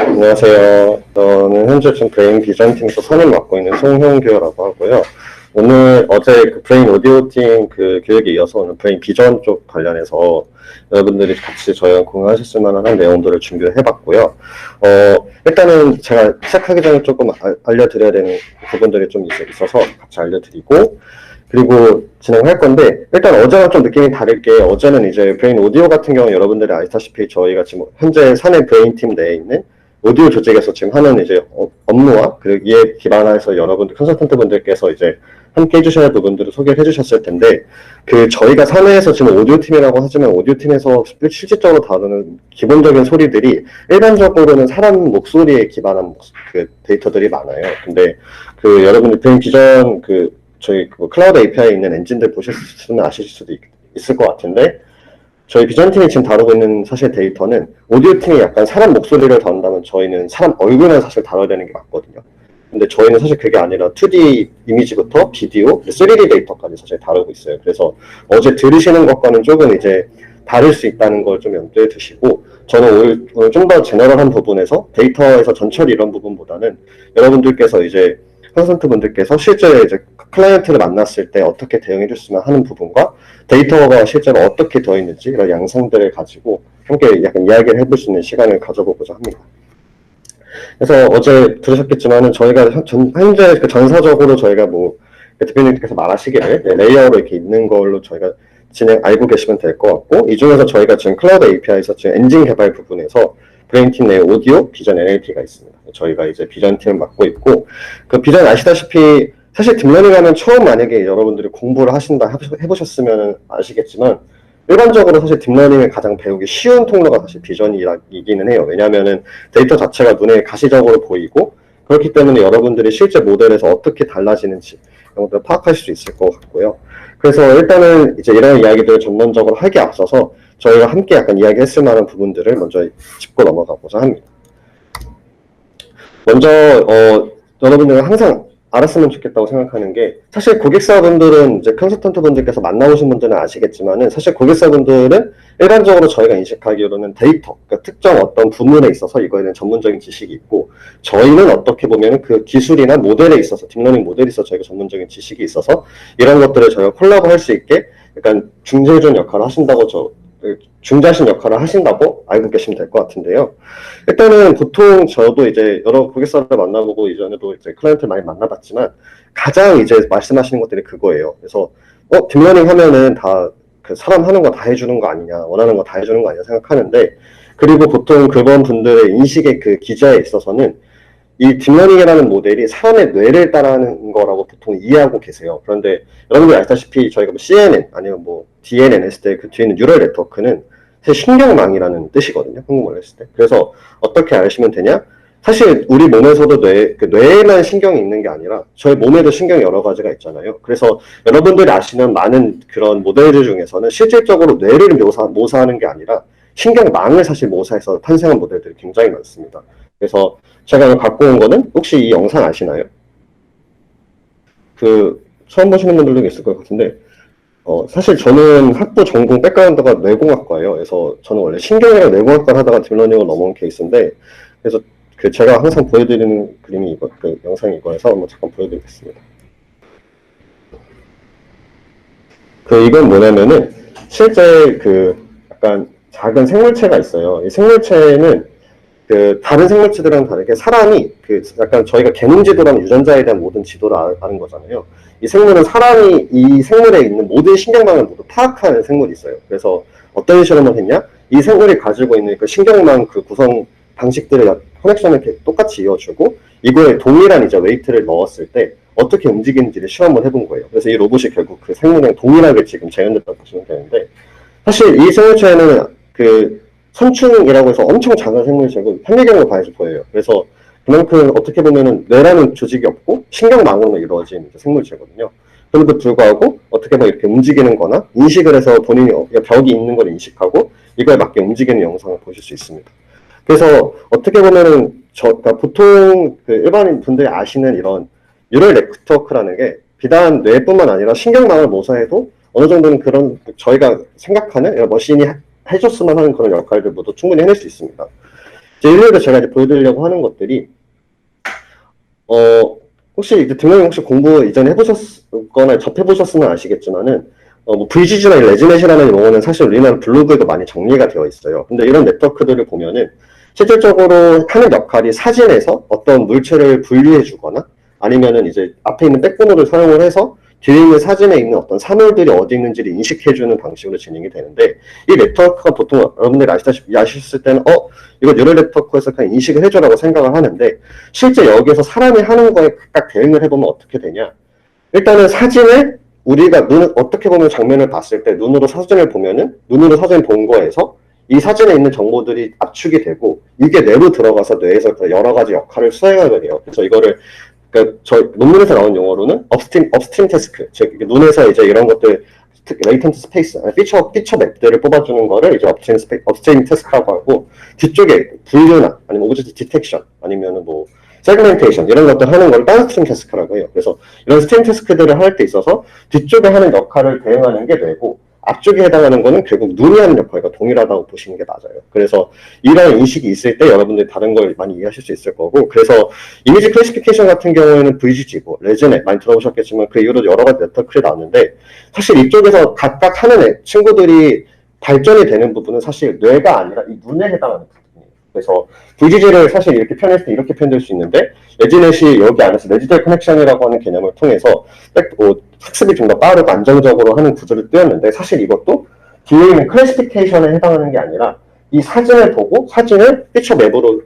안녕하세요. 저는 현재 지금 브레인 비전 팀에서 선임 맡고 있는 송형규라고 하고요. 어제 그 브레인 오디오 팀 그 교육에 이어서 오늘 브레인 비전 쪽 관련해서 여러분들이 같이 저희랑 공유하셨을 만한 내용들을 준비를 해봤고요. 일단은 제가 시작하기 전에 조금 알려드려야 되는 부분들이 좀 있어서 같이 알려드리고, 그리고 진행할 건데, 일단 어제랑 좀 느낌이 다를 게, 어제는 이제 브레인 오디오 같은 경우 여러분들이 아시다시피 저희가 지금 현재 사내 브레인 팀 내에 있는 오디오 조직에서 지금 하는 이제 업무와 그리고 이에 기반해서 여러분들 컨설턴트 분들께서 이제 함께 해주셔야 할 부분들을 소개를 해주셨을 텐데, 저희가 사내에서 지금 오디오 팀이라고 하지만 오디오 팀에서 실질적으로 다루는 기본적인 소리들이 일반적으로는 사람 목소리에 기반한 그 데이터들이 많아요. 근데 여러분들 브레인 비전 저희 클라우드 API에 있는 엔진들 보셨으면 아실 수도 있을 것 같은데, 저희 비전팀이 지금 다루고 있는 사실 데이터는 오디오 팀이 약간 사람 목소리를 다룬다면 저희는 사람 얼굴만 사실 다뤄야 되는 게 맞거든요. 근데 저희는 사실 그게 아니라 2D 이미지부터 비디오, 3D 데이터까지 사실 다루고 있어요. 그래서 어제 들으시는 것과는 조금 이제 다를 수 있다는 걸 좀 염두에 두시고, 저는 오늘 좀 더 제너럴한 부분에서 데이터에서 전처리 이런 부분보다는 여러분들께서 이제 컨설턴트 분들께서 실제 이제 클라이언트를 만났을 때 어떻게 대응해 줬으면 하는 부분과 데이터가 실제로 어떻게 되어 있는지 이런 양상들을 가지고 함께 약간 이야기를 해볼 수 있는 시간을 가져보고자 합니다. 그래서 어제 들으셨겠지만은 저희가 현재 전사적으로 저희가 대표님께서 말하시기를 레이어로 이렇게 있는 걸로 저희가 알고 계시면 될 것 같고, 이 중에서 저희가 지금 클라우드 API에서 지금 엔진 개발 부분에서 브레인팀 내에 오디오, 비전 NLP가 있습니다. 저희가 이제 비전팀을 맡고 있고, 그 비전 아시다시피 사실 딥러닝 하면 처음 만약에 여러분들이 공부를 해보셨으면 아시겠지만, 일반적으로 사실 딥러닝을 가장 배우기 쉬운 통로가 사실 비전이기는 해요. 왜냐하면은 데이터 자체가 눈에 가시적으로 보이고, 그렇기 때문에 여러분들이 실제 모델에서 어떻게 달라지는지 이런 것들을 파악하실 수 있을 것 같고요. 그래서 일단은 이제 이런 이야기들을 전반적으로 하기에 앞서서 저희가 함께 약간 이야기했을 만한 부분들을 먼저 짚고 넘어가고자 합니다. 먼저 여러분들은 항상 알았으면 좋겠다고 생각하는 게, 사실 고객사분들은 이제 컨설턴트 분들께서 만나보신 분들은 아시겠지만은, 사실 고객사분들은 일반적으로 저희가 인식하기로는 데이터, 그러니까 특정 어떤 부문에 있어서 이거에 대한 전문적인 지식이 있고, 저희는 어떻게 보면은 그 기술이나 모델에 있어서 딥러닝 모델에 있어서 저희가 전문적인 지식이 있어서 이런 것들을 저희가 콜라보할 수 있게 약간 중재해준 역할을 하신다고 중재하신 역할을 하신다고 알고 계시면 될 것 같은데요. 일단은 보통 저도 이제 여러 고객사를 만나보고 이전에도 이제 클라이언트를 많이 만나봤지만, 가장 이제 말씀하시는 것들이 그거예요. 그래서 딥러닝 하면은 다 그 사람 하는 거 다 해주는 거 아니냐, 원하는 거 다 해주는 거 아니냐 생각하는데, 그리고 보통 그런 분들의 인식의 그 기저에 있어서는 이 딥러닝이라는 모델이 사람의 뇌를 따라하는 거라고 보통 이해하고 계세요. 그런데 여러분들이 아시다시피 저희가 CNN 아니면 DNN 했을 때 그 뒤에 있는 뉴럴 네트워크는 사실 신경망이라는 뜻이거든요. 한국말로 했을 때. 그래서 어떻게 아시면 되냐? 사실 우리 몸에서도 뇌에만 신경이 있는 게 아니라 저희 몸에도 신경이 여러 가지가 있잖아요. 그래서 여러분들이 아시는 많은 그런 모델들 중에서는 실질적으로 뇌를 모사하는 게 아니라 신경망을 사실 모사해서 탄생한 모델들이 굉장히 많습니다. 그래서 제가 갖고 온 거는, 혹시 이 영상 아시나요? 처음 보시는 분들도 있을 것 같은데, 사실 저는 학부 전공 백그라운드가 뇌공학과예요. 그래서 저는 원래 신경이랑 뇌공학과를 하다가 딥러닝으로 넘어온 케이스인데, 그래서 제가 항상 보여드리는 그림이 영상이 이거여서 한번 잠깐 보여드리겠습니다. 이건 뭐냐면은, 실제 약간 작은 생물체가 있어요. 이 생물체는 다른 생물체들이랑 다르게 사람이 약간 저희가 개념 지도라는 유전자에 대한 모든 지도를 아는 거잖아요. 이 생물은 사람이 이 생물에 있는 모든 신경망을 모두 파악하는 생물이 있어요. 그래서 어떤 실험을 했냐? 이 생물이 가지고 있는 그 신경망 구성 방식들을 커넥션을 이렇게 똑같이 이어주고, 이거에 동일한 이제 웨이트를 넣었을 때 어떻게 움직이는지를 실험을 해본 거예요. 그래서 이 로봇이 결국 그 생물이랑 동일하게 지금 재현됐다고 보시면 되는데, 사실 이 생물체는 선충이라고 해서 엄청 작은 생물체고 현미경으로 봐야지 보여요. 그래서 그만큼 어떻게 보면은 뇌라는 조직이 없고 신경망으로 이루어진 생물체거든요. 그럼에도 불구하고 어떻게 보면 이렇게 움직이는 거나 인식을 해서 본인이 벽이 있는 걸 인식하고 이거에 맞게 움직이는 영상을 보실 수 있습니다. 그래서 어떻게 보면은 그러니까 보통 일반인 분들이 아시는 이런 뉴럴 네트워크라는 게 비단 뇌뿐만 아니라 신경망을 모사해도 어느 정도는 그런 저희가 생각하는 머신이 해줬으면 하는 그런 역할들 모두 충분히 해낼 수 있습니다. 이제 일일이 제가 이제 보여드리려고 하는 것들이, 혹시 등록님 혹시 공부 이전에 해보셨거나 접해보셨으면 아시겠지만은, 뭐 VGG나 레지넷이라는 용어는 사실 우리나라 블로그에도 많이 정리가 되어 있어요. 근데 이런 네트워크들을 보면은 실질적으로 하는 역할이 사진에서 어떤 물체를 분리해 주거나 아니면은 이제 앞에 있는 백번호를 사용을 해서 뒤에 있는 사진에 있는 어떤 사물들이 어디 있는지를 인식해주는 방식으로 진행이 되는데, 이 네트워크가 보통 여러분들이 아시다시피 아셨을 때는 이거 뉴럴 네트워크에서 그냥 인식을 해줘라고 생각을 하는데, 실제 여기에서 사람이 하는 거에 각각 대응을 해보면 어떻게 되냐. 일단은 사진을 우리가 어떻게 보면 장면을 봤을 때 눈으로 사진을 보면은 눈으로 사진을 본 거에서 이 사진에 있는 정보들이 압축이 되고 이게 뇌로 들어가서 뇌에서 여러 가지 역할을 수행하게 돼요. 그래서 이거를 저희 논문에서 나온 용어로는 업스트림 태스크, 즉 눈에서 이제 이런 것들 레이턴트 스페이스, 피처 맵들을 뽑아주는 거를 이제 업스트림 태스크라고 하고, 뒤쪽에 분류나 아니면 오브젝트 디텍션 아니면은 뭐 세그멘테이션 이런 것들 하는 걸 다운스트림 태스크라고 해요. 그래서 이런 스트림 태스크들을 할 때 있어서 뒤쪽에 하는 역할을 대응하는 게 뇌고, 앞쪽에 해당하는 거는 결국 눈이 하는 역할과 동일하다고 보시는 게 맞아요. 그래서 이런 인식이 있을 때 여러분들이 다른 걸 많이 이해하실 수 있을 거고, 그래서 이미지 클래시피케이션 같은 경우에는 VGG, 뭐 레즈넷 많이 들어보셨겠지만 그 이후로 여러 가지 네트워크들이 나왔는데, 사실 이쪽에서 각각 하는 친구들이 발전이 되는 부분은 사실 뇌가 아니라 이 눈에 해당하는 부분이에요. 그래서 VGG를 사실 이렇게 표현했을 때 이렇게 표현될 수 있는데, 레지넷이 여기 안에서 레지델 커넥션이라고 하는 개념을 통해서 학습이 좀 더 빠르고 안정적으로 하는 구조를 띄웠는데, 사실 이것도 뒤에 있는 클래시피케이션에 해당하는 게 아니라 이 사진을 보고 사진을 피처 맵으로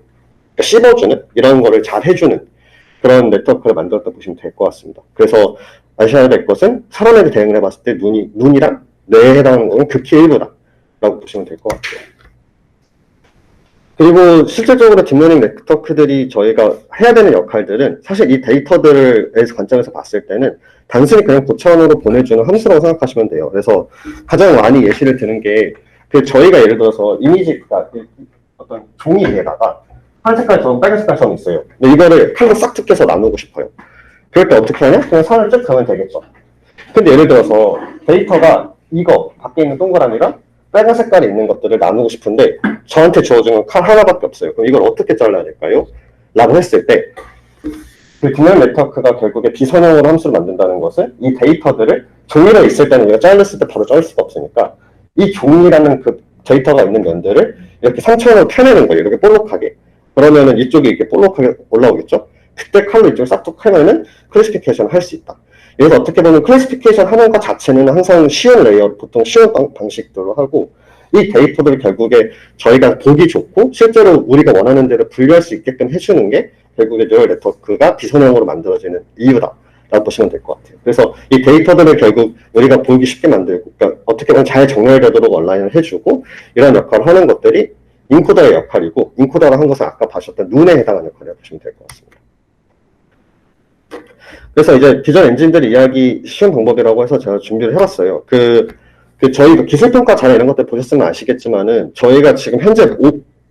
씹어주는 이런 거를 잘 해주는 그런 네트워크를 만들었다 보시면 될 것 같습니다. 그래서 아셔야 될 것은 사람에게 대응을 해봤을 때 눈이랑 뇌에 해당하는 거는 극히 일부다라고 보시면 될 것 같아요. 그리고 실질적으로 딥러닝 네트워크들이 저희가 해야 되는 역할들은 사실 이 데이터들의 관점에서 봤을 때는 단순히 그냥 고차원으로 보내주는 함수라고 생각하시면 돼요. 그래서 가장 많이 예시를 드는 게, 저희가 예를 들어서 이미지가 어떤 종이 위에다가 한 색깔처럼 빨간 색깔처럼 있어요. 근데 이거를 한번 싹 뜯겨서 나누고 싶어요. 그럴 때 어떻게 하냐? 그냥 선을 쭉 그으면 되겠죠. 근데 예를 들어서 데이터가 이거 밖에 있는 동그라미랑 빨간 색깔이 있는 것들을 나누고 싶은데 저한테 주어진 건 칼 하나밖에 없어요. 그럼 이걸 어떻게 잘라야 될까요? 라고 했을 때, 그 딥러닝 네트워크가 결국에 비선형으로 함수를 만든다는 것은 이 데이터들을 종이로 있을 때는 우리가 잘랐을 때 바로 자를 수가 없으니까 이 종이라는 그 데이터가 있는 면들을 이렇게 상처형으로 펴내는 거예요. 이렇게 볼록하게. 그러면은 이쪽이 이렇게 볼록하게 올라오겠죠? 그때 칼로 이쪽을 싹둑 하면은 클래시피케이션을 할 수 있다. 그래서 어떻게 보면 클래시피케이션 하는 것 자체는 항상 쉬운 레이어, 보통 쉬운 방식들로 하고, 이 데이터들을 결국에 저희가 보기 좋고 실제로 우리가 원하는 대로 분류할 수 있게끔 해주는 게 결국에 뉴럴 네트워크가 비선형으로 만들어지는 이유다라고 보시면 될 것 같아요. 그래서 이 데이터들을 결국 우리가 보기 쉽게 만들고, 그러니까 어떻게 보면 잘 정렬되도록 온라인을 해주고 이런 역할을 하는 것들이 인코더의 역할이고, 인코더를 한 것은 아까 봐주셨던 눈에 해당하는 역할이라고 보시면 될 것 같습니다. 그래서 이제 비전 엔진들 이야기 쉬운 방법이라고 해서 제가 준비를 해봤어요. 저희 기술평가 자료 이런 것들 보셨으면 아시겠지만은 저희가 지금 현재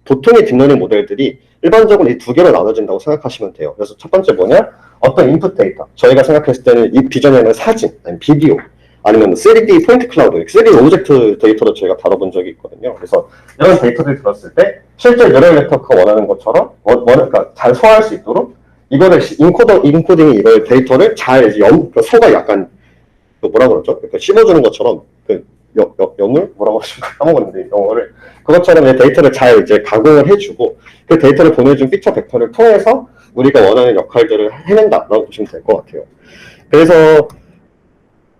보통의 딥러닝 모델들이 일반적으로 이 두 개로 나눠진다고 생각하시면 돼요. 그래서 첫 번째 뭐냐? 어떤 인풋 데이터. 저희가 생각했을 때는 이 비전에는 사진, 아니면 비디오, 아니면 3D 포인트 클라우드, 3D 오브젝트 데이터도 저희가 다뤄본 적이 있거든요. 그래서 이런 데이터들을 들었을 때 실제 뉴럴 네트워크가 원하는 것처럼 그러니까 잘 소화할 수 있도록 이거를 인코딩이 이걸 데이터를 잘 소가 약간 뭐라 그러죠? 씹어주는 것처럼 영을 뭐라고 하시면 까먹었는데 영어를 그것처럼 데이터를 잘 이제 가공을 해주고 그 데이터를 보내준 피처 벡터를 통해서 우리가 원하는 역할들을 해낸다라고 보시면 될 것 같아요. 그래서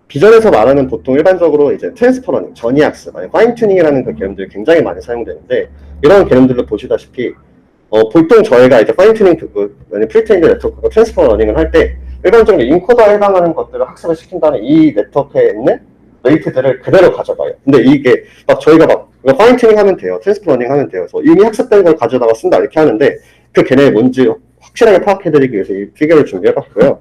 비전에서 말하는 보통 일반적으로 이제 트랜스퍼러닝, 전이학습, 파인 튜닝이라는 그 개념들이 굉장히 많이 사용되는데, 이런 개념들을 보시다시피 보통 저희가 이제 파인 튜닝 프리트레인드 네트워크가 트랜스퍼러닝을 할 때 일반적으로 인코더에 해당하는 것들을 학습을 시킨 다음에 이 네트워크에 있는 웨이트들을 그대로 가져가요. 근데 이게 저희가 파인 튜닝 하면 돼요, 트랜스퍼러닝 하면 돼요. 그래서 이미 학습된 걸 가져다가 쓴다 이렇게 하는데, 그 개념이 뭔지 확실하게 파악해드리기 위해서 이 피규어를 준비해봤고요.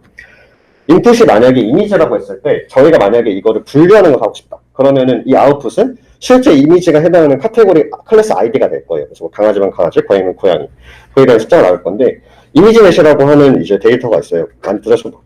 인풋이 만약에 이미지라고 했을 때 저희가 만약에 이거를 분류하는 걸 하고 싶다. 그러면은 이 아웃풋은 실제 이미지가 해당하는 카테고리 클래스 아이디가 될 거예요. 그래서 뭐 강아지면 강아지, 고양이면 고양이. 거기에 대한 숫자가 나올 건데, 이미지넷이라고 하는 이제 데이터가 있어요. 많이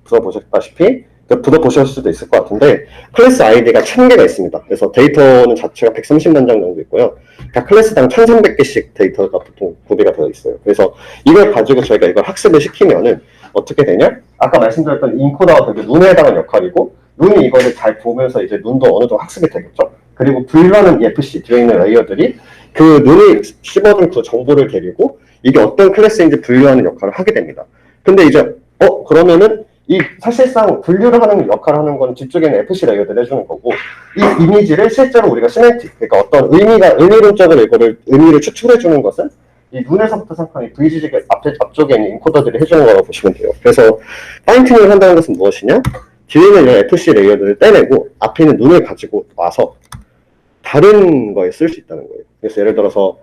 들어보셨다시피 들어보셨을 수도 있을 것 같은데, 클래스 아이디가 1000개가 있습니다. 그래서 데이터는 자체가 130만 장 정도 있고요. 각 클래스당 1300개씩 데이터가 보통 구비가 되어 있어요. 그래서 이걸 가지고 저희가 이걸 학습을 시키면은 어떻게 되냐? 아까 말씀드렸던 인코더가 되게 눈에 해당하는 역할이고, 눈이 이거를 잘 보면서 이제 눈도 어느 정도 학습이 되겠죠? 그리고 분류하는 EFC, 뒤에 있는 레이어들이 그 눈이 씹어준 그 정보를 데리고 이게 어떤 클래스인지 분류하는 역할을 하게 됩니다. 근데 이제 그러면은 이 사실상 분류를 하는 역할을 하는 건 뒤쪽에는 FC 레이어들 해주는 거고, 이 이미지를 실제로 우리가 시멘틱, 그러니까 어떤 의미론적으로 이거를 의미를 추출해 주는 것은 이 눈에서부터 생각하는 VGG 앞쪽에 있는 인코더들이 해주는 거라고 보시면 돼요. 그래서 파인튜닝을 한다는 것은 무엇이냐? 뒤에 있는 이런 FC 레이어들을 떼내고 앞에 있는 눈을 가지고 와서 다른 거에 쓸 수 있다는 거예요. 그래서 예를 들어서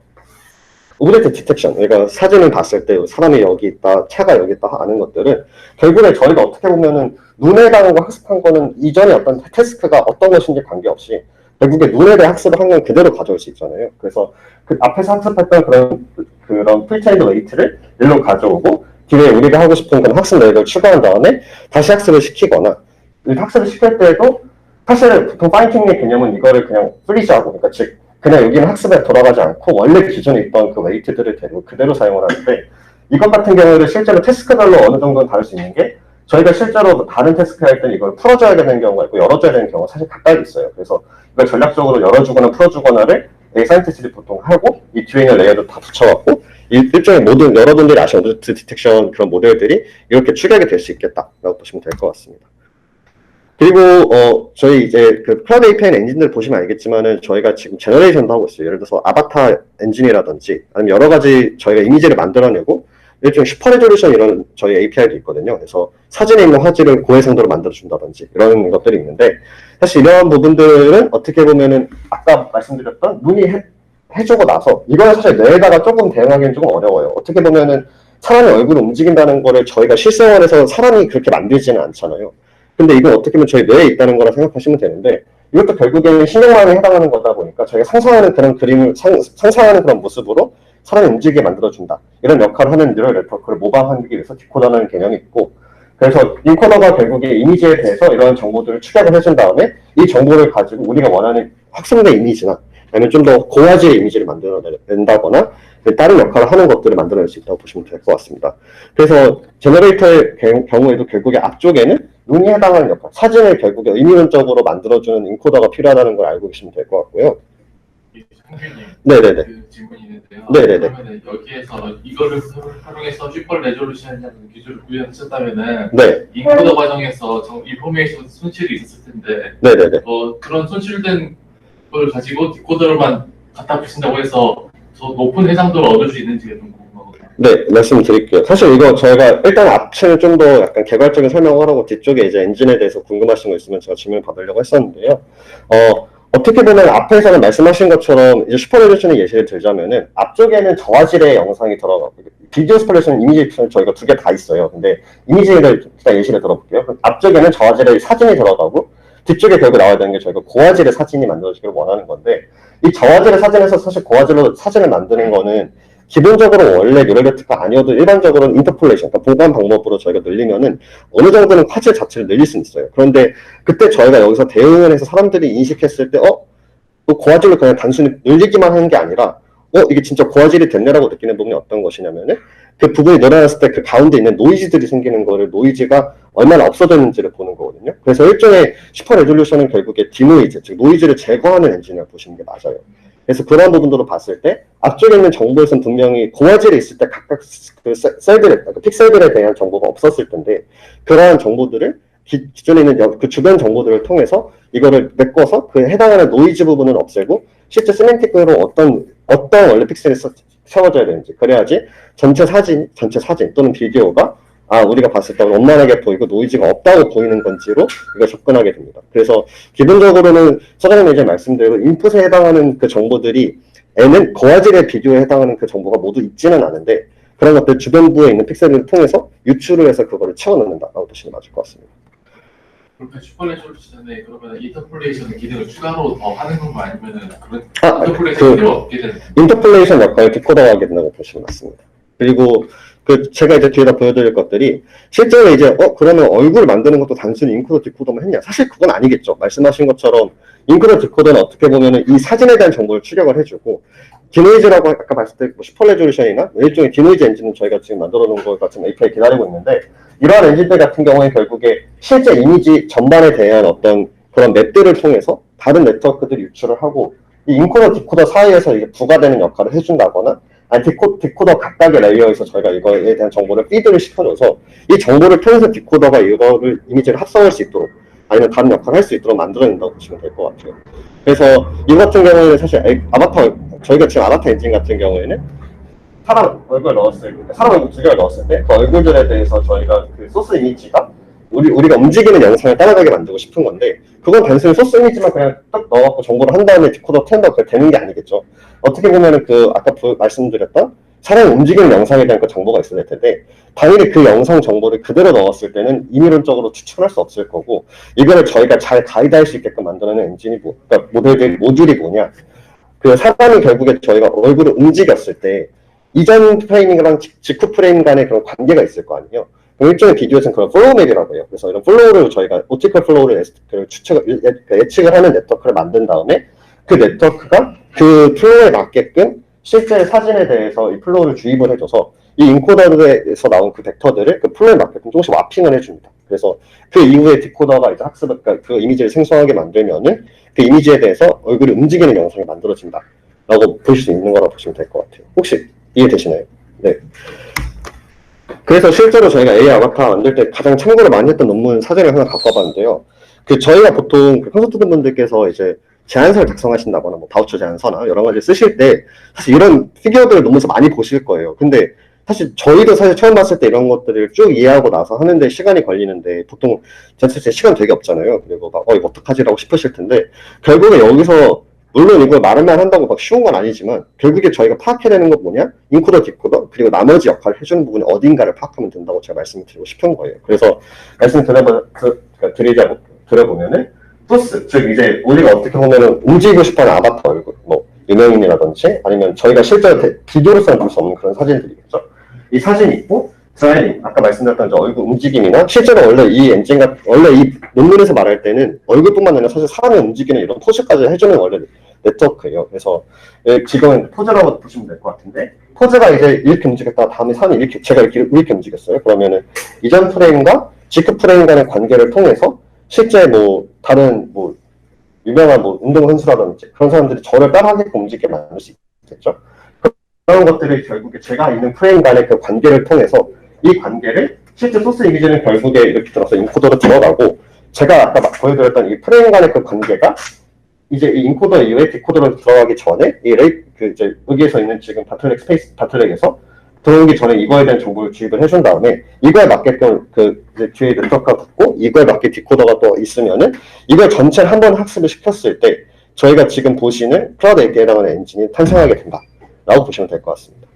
오브젝트 디텍션, 그러니까 사진을 봤을 때 사람이 여기 있다, 차가 여기 있다 하는 것들은 결국에 저희가 어떻게 보면은 눈에 당하고 학습한 거는 이전에 어떤 태스크가 어떤 것인지 관계없이 결국에 눈에 대해 학습을 한 건 그대로 가져올 수 있잖아요. 그래서 그 앞에서 학습했던 그런 프리트레인드 웨이트를 일로 가져오고 뒤에 우리가 하고 싶은 그런 학습 레이어를 추가한 다음에 다시 학습을 시키거나, 학습을 시킬 때에도 사실 보통 파인튜닝의 개념은 이거를 그냥 프리즈하고, 그러니까 즉 그냥 여기는 학습에 돌아가지 않고 원래 기존에 있던 그 웨이트들을 데리고 그대로 사용을 하는데, 이것 같은 경우를 실제로 태스크별로 어느 정도는 다를 수 있는 게, 저희가 실제로 다른 태스크 할 때는 이걸 풀어줘야 되는 경우가 있고 열어줘야 되는 경우가 사실 각각 있어요. 그래서 이걸 전략적으로 열어주거나 풀어주거나를 사이언티스트들이 보통 하고, 이 뒤에 있는 레이어도 다 붙여갖고 일종의 모든 여러분들이 아시는 오브젝트 디텍션 그런 모델들이 이렇게 출력이 될 수 있겠다라고 보시면 될 것 같습니다. 그리고 저희 이제 그 클라우드 API 엔진들 보시면 알겠지만은 저희가 지금 제너레이션도 하고 있어요. 예를 들어서 아바타 엔진이라든지 아니면 여러 가지 저희가 이미지를 만들어내고 일종의 슈퍼 레졸루션 이런 저희 API도 있거든요. 그래서 사진에 있는 화질을 고해상도로 만들어준다든지 이런 것들이 있는데, 사실 이런 부분들은 어떻게 보면은 아까 말씀드렸던 눈이 해주고 나서 이거는 사실 뇌에다가 조금 대응하기는 조금 어려워요. 어떻게 보면은 사람의 얼굴을 움직인다는 거를 저희가 실생활에서 사람이 그렇게 만들지는 않잖아요. 근데 이건 어떻게 보면 저희 뇌에 있다는 거라 생각하시면 되는데, 이것도 결국에는 신경망에 해당하는 거다 보니까 저희가 상상하는 그런 그림을 상상하는 그런 모습으로 사람이 움직이게 만들어준다, 이런 역할을 하는 뉴럴 네트워크를 모방하기 위해서 디코더라는 개념이 있고, 그래서 인코더가 결국에 이미지에 대해서 이런 정보들을 축약을 해준 다음에 이 정보를 가지고 우리가 원하는 확성된 이미지나 아니면 좀 더 고화질의 이미지를 만들어낸다거나 다른 역할을 하는 것들을 만들어낼 수 있다고 보시면 될 것 같습니다. 그래서 제너레이터의 경우에도 결국에 앞쪽에는 눈이 해당하는 역할, 사진을 결국에 의미론적으로 만들어주는 인코더가 필요하다는 걸 알고 계시면 될 것 같고요. 네네네. 그 질문이 있는데요. 네네네. 그러면 여기에서 이거를 활용해서 슈퍼 레졸루션이라는 기술을 구현하셨다면은 네. 인코더 과정에서 인포메이션 손실이 있었을 텐데, 네네네. 그런 손실된 걸 가지고 디코더로만 갖다 붙인다고 해서 더 높은 해상도를 얻을 수 있는지가 좀 궁금하거든요. 네, 말씀드릴게요. 사실 이거 저희가 일단 앞층을 좀 더 약간 개괄적인 설명을 하고 뒤쪽에 이제 엔진에 대해서 궁금하신 거 있으면 제가 질문을 받으려고 했었는데요. 어떻게 보면 앞에서는 말씀하신 것처럼 이제 슈퍼 레졸루션의 예시를 들자면은 앞쪽에는 저화질의 영상이 들어가고, 비디오 슈퍼 레졸루션, 이미지 저희가 두 개 다 있어요. 근데 이미지를 일단 예시를 들어볼게요. 앞쪽에는 저화질의 사진이 들어가고 뒤쪽에 결국 나와야 되는 게 저희가 고화질의 사진이 만들어지기를 원하는 건데, 이 저화질의 사진에서 사실 고화질로 사진을 만드는 거는 기본적으로 원래 뉴럴 네트워크가 아니어도 일반적으로는 인터폴레이션, 그러니까 보관 방법으로 저희가 늘리면은 어느 정도는 화질 자체를 늘릴 수는 있어요. 그런데 그때 저희가 여기서 대응을 해서 사람들이 인식했을 때 또 고화질로 그냥 단순히 늘리기만 하는 게 아니라 이게 진짜 고화질이 됐네라고 느끼는 부분이 어떤 것이냐면은 그 부분이 늘어났을 때 그 가운데 있는 노이즈들이 생기는 거를, 노이즈가 얼마나 없어졌는지를 보는 거거든요. 그래서 일종의 슈퍼 레졸루션은 결국에 디노이즈, 즉 노이즈를 제거하는 엔진이라고 보시는 게 맞아요. 그래서 그런 부분으로 봤을 때 앞쪽에 있는 정보에서는 분명히 고화질이 있을 때 각각 그 셀들에, 그 픽셀들에 대한 정보가 없었을 텐데, 그러한 정보들을 기존에 있는 그 주변 정보들을 통해서 이거를 메꿔서 그 해당하는 노이즈 부분을 없애고 실제 시멘틱으로 어떤 원래 픽셀이 세워져야 되는지, 그래야지 전체 사진 또는 비디오가 우리가 봤을 때 원만하게 보이고 노이즈가 없다고 보이는 건지로 이걸 접근하게 됩니다. 그래서 기본적으로는 서장님 이제 말씀대로 인풋에 해당하는 그 정보들이 N은 고화질의 비디오에 해당하는 그 정보가 모두 있지는 않은데, 그런 것들 주변부에 있는 픽셀을 통해서 유출을 해서 그거를 채워넣는다라고 보시면 맞을 것 같습니다. 그러면 슈퍼 레졸루션에 그러면 인터폴레이션 기능을 추가로 더 하는 건가, 아니면은 그런 인터폴레이션 기능이 없게 되는 건가요? 인터폴레이션 역할을 디코더가 하게 된다고 보시면 맞습니다. 그리고 제가 이제 뒤에다 보여드릴 것들이 실제로 이제 그러면 얼굴 만드는 것도 단순히 인코더 디코더만 했냐? 사실 그건 아니겠죠. 말씀하신 것처럼 인코더 디코더는 어떻게 보면은 이 사진에 대한 정보를 출력을 해주고 디노이즈라고 아까 봤을 때 뭐 슈퍼 레졸루션이나 일종의 디노이즈 엔진은 저희가 지금 만들어 놓은 것 같은 API 기다리고 있는데, 이러한 엔진들 같은 경우에 결국에 실제 이미지 전반에 대한 어떤 그런 맵들을 통해서 다른 네트워크들이 유출을 하고, 이 인코더 디코더 사이에서 이게 부가되는 역할을 해준다거나, 아니 디코더 각각의 레이어에서 저희가 이거에 대한 정보를 피드를 시켜줘서 이 정보를 통해서 디코더가 이거를 이미지를 합성할 수 있도록, 아니면 다른 역할을 할 수 있도록 만들어낸다고 보시면 될 것 같아요. 그래서 이 같은 경우에는 사실 아바타, 저희가 지금 아바타 엔진 같은 경우에는 사람 얼굴 넣었을 때, 사람 얼굴 두 개를 넣었을 때 그 얼굴들에 대해서 저희가 그 소스 이미지가 우리가 움직이는 영상을 따라가게 만들고 싶은 건데, 그건 단순히 소스 이미지만 그냥 딱 넣어갖고 정보를 한 다음에 디코더 캔다고 그게 되는 게 아니겠죠. 어떻게 보면은 그 아까 말씀드렸던 사람 움직이는 영상에 대한 그 정보가 있어야 될 텐데, 당연히 그 영상 정보를 그대로 넣었을 때는 임의론적으로 추측할 수 없을 거고, 이거를 저희가 잘 가이드할 수 있게끔 만들어낸 엔진이 그러니까 모듈이 뭐냐, 그 사람이 결국에 저희가 얼굴을 움직였을 때 이전 프레임이랑 직후 프레임 간의 그런 관계가 있을 거 아니에요. 일종의 비디오에서는 그런 플로우 맵이라고 해요. 그래서 이런 플로우를 저희가 오티컬 플로우를 예측을 하는 네트워크를 만든 다음에, 그 네트워크가 그 플로우에 맞게끔 실제 사진에 대해서 이 플로우를 주입을 해줘서 이 인코더에서 나온 그 벡터들을 그 플로우에 맞게끔 조금씩 와핑을 해줍니다. 그래서 그 이후에 디코더가 이제 그러니까 그 이미지를 생성하게 만들면은 그 이미지에 대해서 얼굴이 움직이는 영상이 만들어진다 라고 보실 수 있는 거라고 보시면 될 것 같아요. 혹시 이해되시나요? 네. 그래서 실제로 저희가 AI 아바타 만들 때 가장 참고를 많이 했던 논문 사전을 하나 갖고 와봤는데요. 그 저희가 보통 그 컨설턴트 분들께서 이제 제안서를 작성하신다거나 뭐 바우처 제안서나 여러 가지 쓰실 때 사실 이런 피규어들을 논문에서 많이 보실 거예요. 근데 사실 저희도 사실 처음 봤을 때 이런 것들을 쭉 이해하고 나서 하는데 시간이 걸리는데, 보통 전체 시간 되게 없잖아요. 그리고 막 이거 어떡하지라고 싶으실 텐데, 결국에 여기서 물론 이걸 말만 한다고 막 쉬운 건 아니지만 결국에 저희가 파악해야 되는 건 뭐냐? 인코더, 디코더, 그리고 나머지 역할을 해주는 부분이 어딘가를 파악하면 된다고 제가 말씀을 드리고 싶은 거예요. 그래서 드려보면은 소스, 즉 이제 우리가 어떻게 보면은 움직이고 싶어하는 아바타 얼굴, 뭐 유명인이라든지 아니면 저희가 실제로 비디오로서는 볼 수 없는 그런 사진들이겠죠. 이 사진이 있고, 드라이빙, 아까 말씀드렸던 얼굴 움직임이나, 실제로 원래 원래 이 논문에서 말할 때는 얼굴뿐만 아니라 사실 사람이 움직이는 이런 포즈까지 해주는 원래 네트워크예요. 그래서 지금은 포즈라고 보시면 될 것 같은데, 포즈가 이제 이렇게 움직였다 다음에 사람이 제가 이렇게 움직였어요. 그러면은 이전 프레임과 직후 프레임 간의 관계를 통해서 실제 뭐 다른 뭐 유명한 뭐 운동선수라든지 그런 사람들이 저를 따라하게끔 움직이게 만들 수 있겠죠. 그런 것들을 결국에 제가 있는 프레임 간의 그 관계를 통해서, 이 관계를 실제 소스 이미지는 결국에 이렇게 들어서 인코더로 들어가고, 제가 아까 보여드렸던 이 프레임 간의 그 관계가 이제 이 인코더 이후에 디코더로 들어가기 전에 이제 여기에서 있는 지금 바틀렉에서 들어오기 전에 이거에 대한 정보를 주입을 해준 다음에, 이거에 맞게끔 그 이제 뒤에 네트워크가 붙고 이거에 맞게 디코더가 또 있으면은 이걸 전체를 한번 학습을 시켰을 때 저희가 지금 보시는 클라우드 API에 해당하는 엔진이 탄생하게 된다 라고 보시면 될 것 같습니다.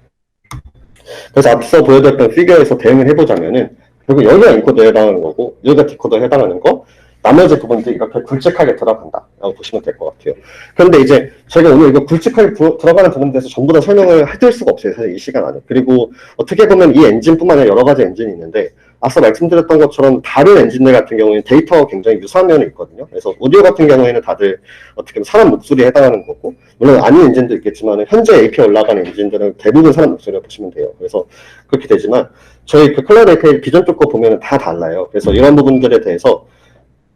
그래서 앞서 보여드렸던 피규어에서 대응을 해보자면은 결국 여기가 인코더에 해당하는 거고 여기가 디코더에 해당하는 거, 나머지 부분들이 이렇게 굵직하게 들어간다 라고 보시면 될 것 같아요. 그런데 이제 제가 오늘 이거 굵직하게 들어가는 부분에 대해서 전부 다 설명을 해드릴 수가 없어요, 사실 이 시간 안에. 그리고 어떻게 보면 이 엔진뿐만 아니라 여러 가지 엔진이 있는데, 앞서 말씀드렸던 것처럼 다른 엔진들 같은 경우에는 데이터가 굉장히 유사한 면이 있거든요. 그래서 오디오 같은 경우에는 다들 어떻게 보면 사람 목소리에 해당하는 거고, 물론 아닌 엔진도 있겠지만 현재 API 올라가는 엔진들은 대부분 사람 목소리를 보시면 돼요. 그래서 그렇게 되지만 저희 그 클라우드 API 비전 쪽 거 보면 다 달라요. 그래서 이런 부분들에 대해서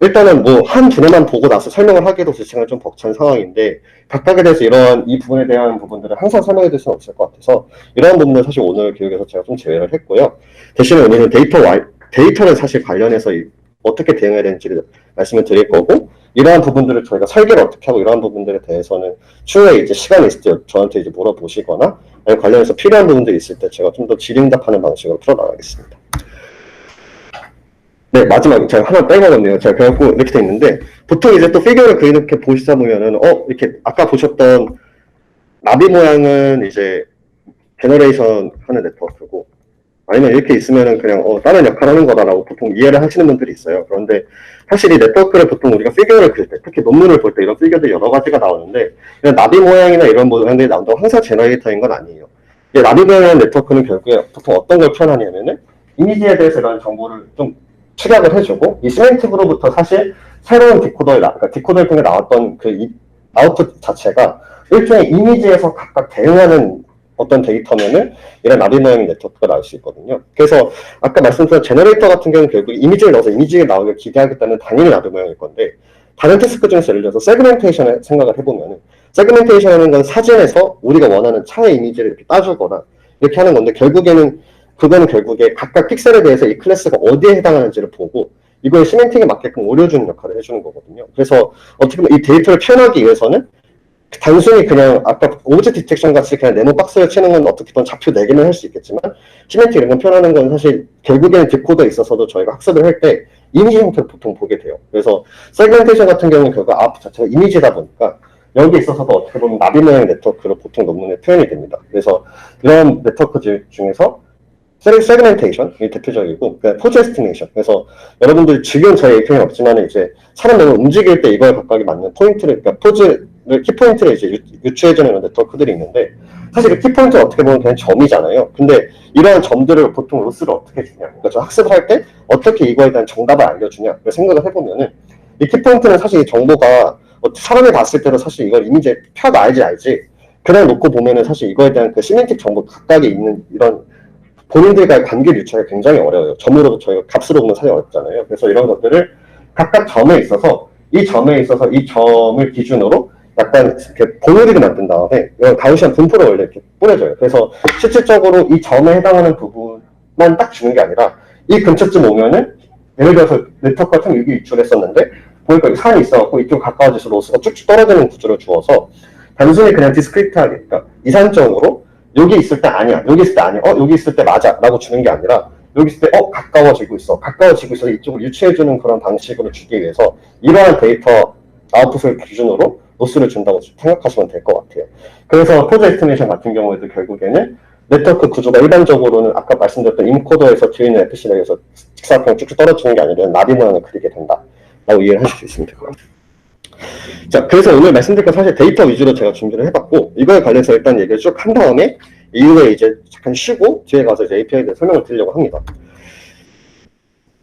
일단은 뭐 한 분야만 보고 나서 설명을 하기도 제 시간이 좀 벅찬 상황인데, 각각에 대해서 이 부분에 대한 부분들을 항상 설명해 드릴 수는 없을 것 같아서 이러한 부분은 사실 오늘 교육에서 제가 좀 제외를 했고요. 대신에 오늘은 데이터를 사실 관련해서 어떻게 대응해야 되는지를 말씀을 드릴 거고, 이러한 부분들을 저희가 설계를 어떻게 하고 이러한 부분들에 대해서는 추후에 이제 시간이 있을 때 저한테 이제 물어보시거나, 아니면 관련해서 필요한 부분들이 있을 때 제가 좀 더 질의응답하는 방식으로 풀어나가겠습니다. 네, 마지막 제가 하나 빼먹었네요. 제가 그래갖고 이렇게 돼 있는데, 보통 이제 또 피규어를 이렇게 보시다 보면은 이렇게 아까 보셨던 나비 모양은 이제 제너레이션 하는 네트워크고, 아니면 이렇게 있으면은 그냥 다른 역할을 하는 거다라고 보통 이해를 하시는 분들이 있어요. 그런데 사실 이 네트워크를 보통 우리가 피규어를 그릴 때, 특히 논문을 볼 때 이런 피규어들이 여러 가지가 나오는데, 그냥 나비 모양이나 이런 모양들이 나온다고 항상 제너레이터인 건 아니에요. 이 나비 모양 네트워크는 결국에 보통 어떤 걸 표현하냐면은 이미지에 대해서 이런 정보를 좀 축약을 해주고, 이 시멘틱으로부터 사실 새로운 그러니까 디코더를 통해 나왔던 그 아웃풋 자체가 일종의 이미지에서 각각 대응하는 어떤 데이터면은 이런 나비 모양의 네트워크가 나올 수 있거든요. 그래서 아까 말씀드린 제너레이터 같은 경우는 결국 이미지를 넣어서 이미지가 나오길 기대하겠다는 당연히 나비 모양일 건데, 다른 태스크 중에서 예를 들어서 세그멘테이션을 생각을 해보면은, 세그멘테이션이라는 건 사진에서 우리가 원하는 차의 이미지를 이렇게 따주거나 이렇게 하는 건데, 그거는 결국에 각각 픽셀에 대해서 이 클래스가 어디에 해당하는지를 보고 이거의 시멘틱에 맞게끔 오려주는 역할을 해주는 거거든요. 그래서 어떻게 보면 이 데이터를 표현하기 위해서는 단순히 그냥 아까 오브젝트 디텍션 같이 그냥 네모 박스를 치는 건 어떻게 보면 좌표 4개는 할 수 있겠지만, 시멘틱 이런 거 표현하는 건 사실 결국에는 디코더에 있어서도 저희가 학습을 할 때 이미지 형태를 보통 보게 돼요. 그래서 세그멘테이션 같은 경우는 결국 아웃 자체가 이미지다 보니까 여기에 있어서도 어떻게 보면 나비 모양 네트워크로 보통 논문에 표현이 됩니다. 그래서 이런 네트워크 중에서 세그멘테이션이 대표적이고, 포즈 에스티메이션. 그래서 여러분들 지금 저희 API는 없지만 이제 사람 몸을 움직일 때 이거에 각각이 맞는 포인트를, 그러니까 포즈를, 키포인트를 이제 유추해주는 이런 네트워크들이 있는데, 사실 그 키포인트는 어떻게 보면 그냥 점이잖아요. 근데 이러한 점들을 보통 로스를 어떻게 주냐. 그러니까 저 학습을 할 때 어떻게 이거에 대한 정답을 알려주냐. 생각을 해보면은, 이 키포인트는 사실 이 정보가 사람이 봤을 때도 사실 이걸 이미지에 펴놔야지 알지. 그냥 놓고 보면은 사실 이거에 대한 그 시멘틱 정보 각각에 있는 이런 본인들과의 관계를 유추하기 굉장히 어려워요. 점으로도 저희가 값으로 보면 사실 어렵잖아요. 그래서 이런 것들을 각각 점에 있어서 이 점을 기준으로 약간 이렇게 봉우리를 만든 다음에 가우시안 분포를 원래 이렇게 뿌려줘요. 그래서 실질적으로 이 점에 해당하는 부분만 딱 주는 게 아니라 이 근처쯤 오면은 예를 들어서 네트워크 같은 여기 유출했었는데 보니까 여기 산이 있어갖고 이쪽 가까워질수록 로스가 쭉쭉 떨어지는 구조를 주어서 단순히 그냥 디스크리트하게, 그러니까 이산적으로 여기 있을 때 아니야, 여기 있을 때 아니야, 여기 있을 때 맞아 라고 주는 게 아니라 여기 있을 때 가까워지고 있어 이쪽을 유추해주는 그런 방식으로 주기 위해서 이러한 데이터 아웃풋을 기준으로 로스를 준다고 생각하시면 될 것 같아요. 그래서 포즈 에스티메이션 같은 경우에도 결국에는 네트워크 구조가 일반적으로는 아까 말씀드렸던 인코더에서 뒤에 있는 FC에서 직사각형 쭉쭉 떨어지는 게 아니라 나비 모양을 그리게 된다 라고 이해를 하실 수 있습니다. 자, 그래서 오늘 말씀드릴 건 사실 데이터 위주로 제가 준비를 해봤고, 이거에 관련해서 일단 얘기를 쭉 한 다음에 이후에 이제 잠깐 쉬고 뒤에 가서 이제 API에 대해 설명을 드리려고 합니다.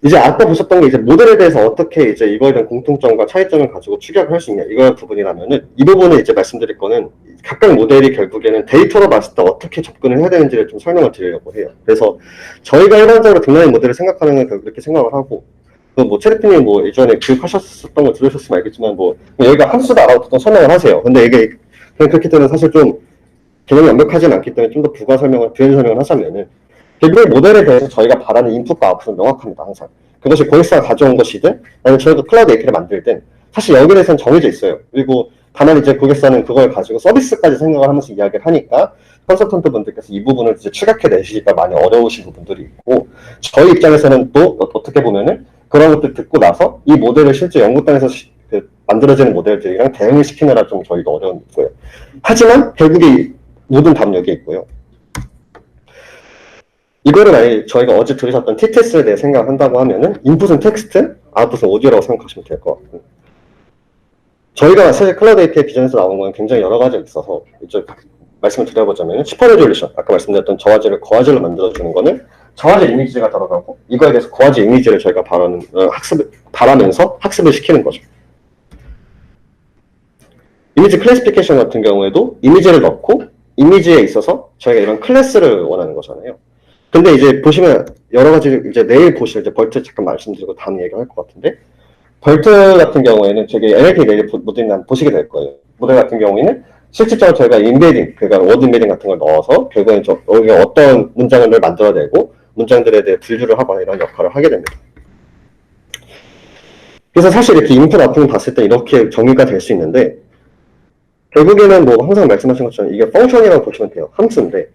이제 아까 보셨던 게 이제 모델에 대해서 어떻게 이제 이거에 대한 공통점과 차이점을 가지고 추격을 할 수 있냐, 이거 부분이라면은 이 부분을 이제 말씀드릴 거는 각각 모델이 결국에는 데이터로 봤을 때 어떻게 접근을 해야 되는지를 좀 설명을 드리려고 해요. 그래서 저희가 일반적으로 딥러닝 모델을 생각하는 건 그렇게 생각을 하고, 체리피님 예전에 교육하셨었던 거 들으셨으면 알겠지만 여기가 함수다라고 보통 설명을 하세요. 근데 이게 그냥 그렇기 때문에 사실 좀 개념이 완벽하지는 않기 때문에 좀 더 부연 설명을 하자면은, 결국에 모델에 대해서 저희가 바라는 인풋과 아웃풋은 명확합니다, 항상. 그것이 고객사가 가져온 것이든 아니면 저희가 클라우드 API를 만들 땐 사실 여기에 대해서는 정해져 있어요. 그리고 다만 이제 고객사는 그걸 가지고 서비스까지 생각을 하면서 이야기를 하니까 컨설턴트 분들께서 이 부분을 이제 추격해 내시기가 많이 어려우신 부분들이 있고, 저희 입장에서는 또 어떻게 보면은 그런 것들 듣고 나서 이 모델을 실제 연구단에서 만들어지는 모델들이랑 대응을 시키느라 좀 저희도 어려운 거예요. 하지만 결국에 모든 답은 여기에 있고요. 이거를 만약에 저희가 어제 들으셨던 T-테스트에 대해 생각한다고 하면은 인풋은 텍스트, 아웃풋은 오디오라고 생각하시면 될 것 같고, 저희가 사실 클라우드 API 비전에서 나온 건 굉장히 여러 가지가 있어서 이제 말씀을 드려보자면 슈퍼 레졸루션, 아까 말씀드렸던 저화질을 거화질로 만들어주는 거는 저화질 이미지가 들어가고, 이거에 대해서 거화질 이미지를 저희가 바라면서 학습을 시키는 거죠. 이미지 클래시피케이션 같은 경우에도 이미지를 넣고 이미지에 있어서 저희가 이런 클래스를 원하는 거잖아요. 근데 이제 보시면 여러 가지, 이제 내일 보실 이제 벌트 잠깐 말씀드리고 다음 얘기할 것 같은데, 벌트 같은 경우에는 저기 NLP 내일 모델을 보시게 될 거예요. 모델 같은 경우에는 실질적으로 저희가 인베딩, 그러니까 워드 인베딩 같은 걸 넣어서 결국엔 여기가 어떤 문장을 만들어내고 문장들에 대해 분류를 하거나 이런 역할을 하게 됩니다. 그래서 사실 이렇게 인풋 아웃풋을 봤을 때 이렇게 정의가 될 수 있는데, 결국에는 항상 말씀하신 것처럼 이게 펑션이라고 보시면 돼요. 함수인데,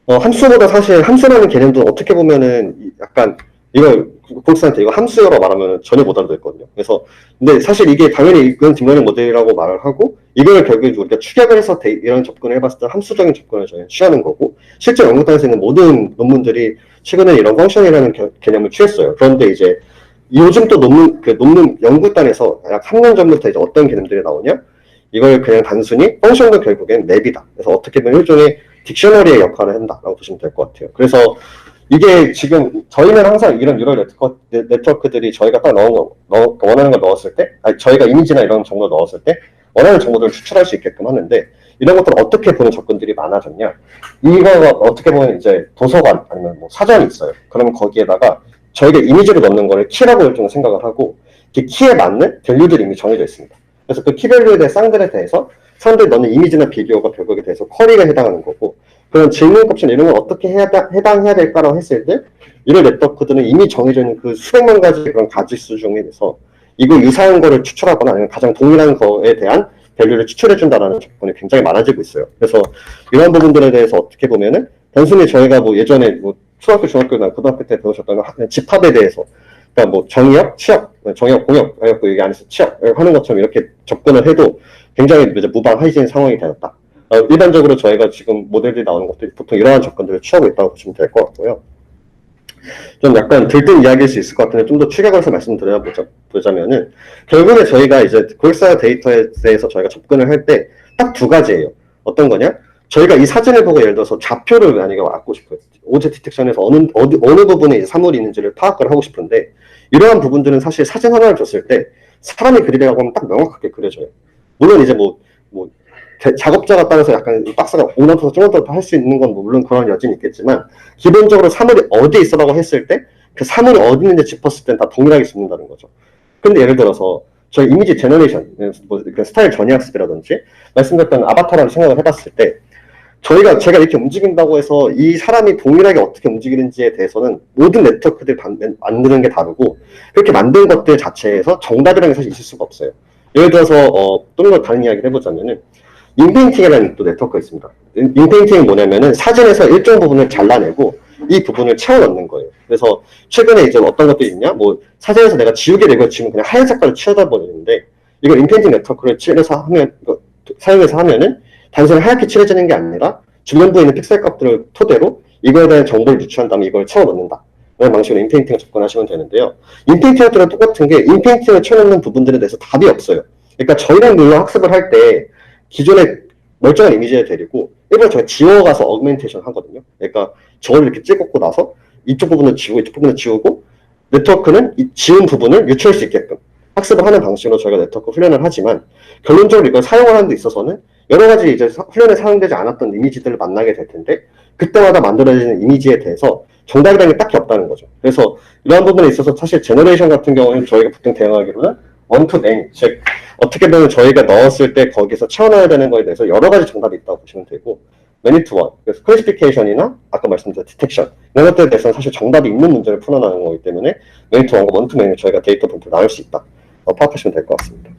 함수보다 사실 함수라는 개념도 어떻게 보면은 약간 이거 고객사한테 이거 함수여라고 말하면 전혀 못 알아듣거든요. 그래서 근데 사실 이게 당연히 이건 딥러닝 모델이라고 말을 하고, 이걸 결국에 우리가 추격을 해서 이런 접근을 해봤을 때 함수적인 접근을 저희는 취하는 거고, 실제 연구단에서 있는 모든 논문들이 최근에 이런 펑션이라는 개념을 취했어요. 그런데 이제 요즘 또 논문 연구단에서 약 3년 전부터 이제 어떤 개념들이 나오냐? 이걸 그냥 단순히 펑션도 결국엔 맵이다. 그래서 어떻게 보면 일종의 딕셔너리의 역할을 한다라고 보시면 될 것 같아요. 그래서 이게 지금 저희는 항상 이런 뉴럴 네트워크들이 저희가 딱 원하는 걸 넣었을 때, 저희가 이미지나 이런 정보를 넣었을 때 원하는 정보들을 추출할 수 있게끔 하는데, 이런 것들을 어떻게 보는 접근들이 많아졌냐. 이거가 어떻게 보면 이제 도서관 아니면 뭐 사전이 있어요. 그러면 거기에다가 저희가 이미지로 넣는 거를 키라고 일종의 생각을 하고 그 키에 맞는 밸류들이 이미 정해져 있습니다. 그래서 그 키밸류에 대한 쌍들에 대해서 사람들이 넣는 이미지나 비디오가 결국에 대해서 쿼리가 해당하는 거고 그런 질문값이나 이런 걸 어떻게 해당해야 될까라고 했을 때 이런 네트워크들은 이미 정해져 있는 그 수백만 가지 그런 가지수 중에서 이거 유사한 거를 추출하거나 아니면 가장 동일한 거에 대한 밸류를 추출해준다라는 접근이 굉장히 많아지고 있어요. 그래서 이런 부분들에 대해서 어떻게 보면은 단순히 저희가 뭐 예전에 뭐 초등학교, 중학교나 고등학교 때 배우셨던 집합에 대해서 그러니까 뭐 정의역, 취업, 정의역, 공역, 해갖고 여기 안에서 취업 하는 것처럼 이렇게 접근을 해도 굉장히 이제 무방해진 상황이 되었다. 일반적으로 저희가 지금 모델들이 나오는 것들이 보통 이러한 접근들을 취하고 있다고 보시면 될 것 같고요. 좀 약간 들뜬 이야기일 수 있을 것 같은데 좀 더 축약을 해서 말씀드려보자면은 결국에 저희가 이제 고객사 데이터에 대해서 저희가 접근을 할 때 딱 두 가지예요. 어떤 거냐? 저희가 이 사진을 보고 예를 들어서 좌표를 만약에 얻고 싶어요. 오제 디텍션에서 어느 부분에 이제 사물이 있는지를 파악을 하고 싶은데 이러한 부분들은 사실 사진 하나를 줬을 때 사람이 그리려고 하면 딱 명확하게 그려져요. 물론 이제 뭐 작업자가 따라서 약간 박스가 오너부터 조금더 할 수 있는 건 물론 그런 여지는 있겠지만 기본적으로 사물이 어디에 있어라고 했을 때 그 사물이 어디 있는지 짚었을 땐 다 동일하게 짚는다는 거죠. 근데 예를 들어서 저희 이미지 제너레이션, 뭐 스타일 전이학습이라든지 말씀드렸던 아바타라는 생각을 해봤을 때 제가 이렇게 움직인다고 해서 이 사람이 동일하게 어떻게 움직이는지에 대해서는 모든 네트워크들 만드는 게 다르고 그렇게 만든 것들 자체에서 정답이라는 게 사실 있을 수가 없어요. 예를 들어서 좀 더 다른 이야기를 해보자면은 인페인팅이라는 또 네트워크가 있습니다. 인페인팅은 뭐냐면은 사진에서 일정 부분을 잘라내고 이 부분을 채워 넣는 거예요. 그래서 최근에 이제 어떤 것들이 있냐? 뭐 사진에서 내가 지우개 내고 치면 그냥 하얀 색깔을 치워다 버리는데 이걸 인페인팅 네트워크를 사용해서 하면은 단순히 하얗게 칠해지는 게 아니라 주변부에 있는 픽셀 값들을 토대로 이거에 대한 정보를 유추한 다음에 이걸 채워 넣는다. 이런 방식으로 인페인팅을 접근하시면 되는데요. 인페인팅과 똑같은 게 인페인팅을 채워넣는 부분들에 대해서 답이 없어요. 그러니까 저희랑 물론 학습을 할 때 기존의 멀쩡한 이미지를 데리고 일부러 저희가 지워가서 어그멘테이션 하거든요. 그러니까 저걸 이렇게 찍고 나서 이쪽 부분을 지우고 이쪽 부분을 지우고 네트워크는 이 지운 부분을 유추할 수 있게끔 학습을 하는 방식으로 저희가 네트워크 훈련을 하지만 결론적으로 이걸 사용하는 데 있어서는 여러 가지 이제 훈련에 사용되지 않았던 이미지들을 만나게 될 텐데 그때마다 만들어지는 이미지에 대해서 정답이라는 게 딱히 없다는 거죠. 그래서 이러한 부분에 있어서 사실 제너레이션 같은 경우는 저희가 보통 대응하기로는 원투맨, 즉 어떻게 보면 저희가 넣었을 때 거기서 채워넣어야 되는 거에 대해서 여러 가지 정답이 있다고 보시면 되고 매니투원, 그래서 클래시피케이션이나 아까 말씀드린 디텍션 이런 것들에 대해서는 사실 정답이 있는 문제를 풀어나가는 거기 때문에 매니투원과 원투맨을 저희가 데이터 분포를 나눌 수 있다 파악하시면 될 것 같습니다.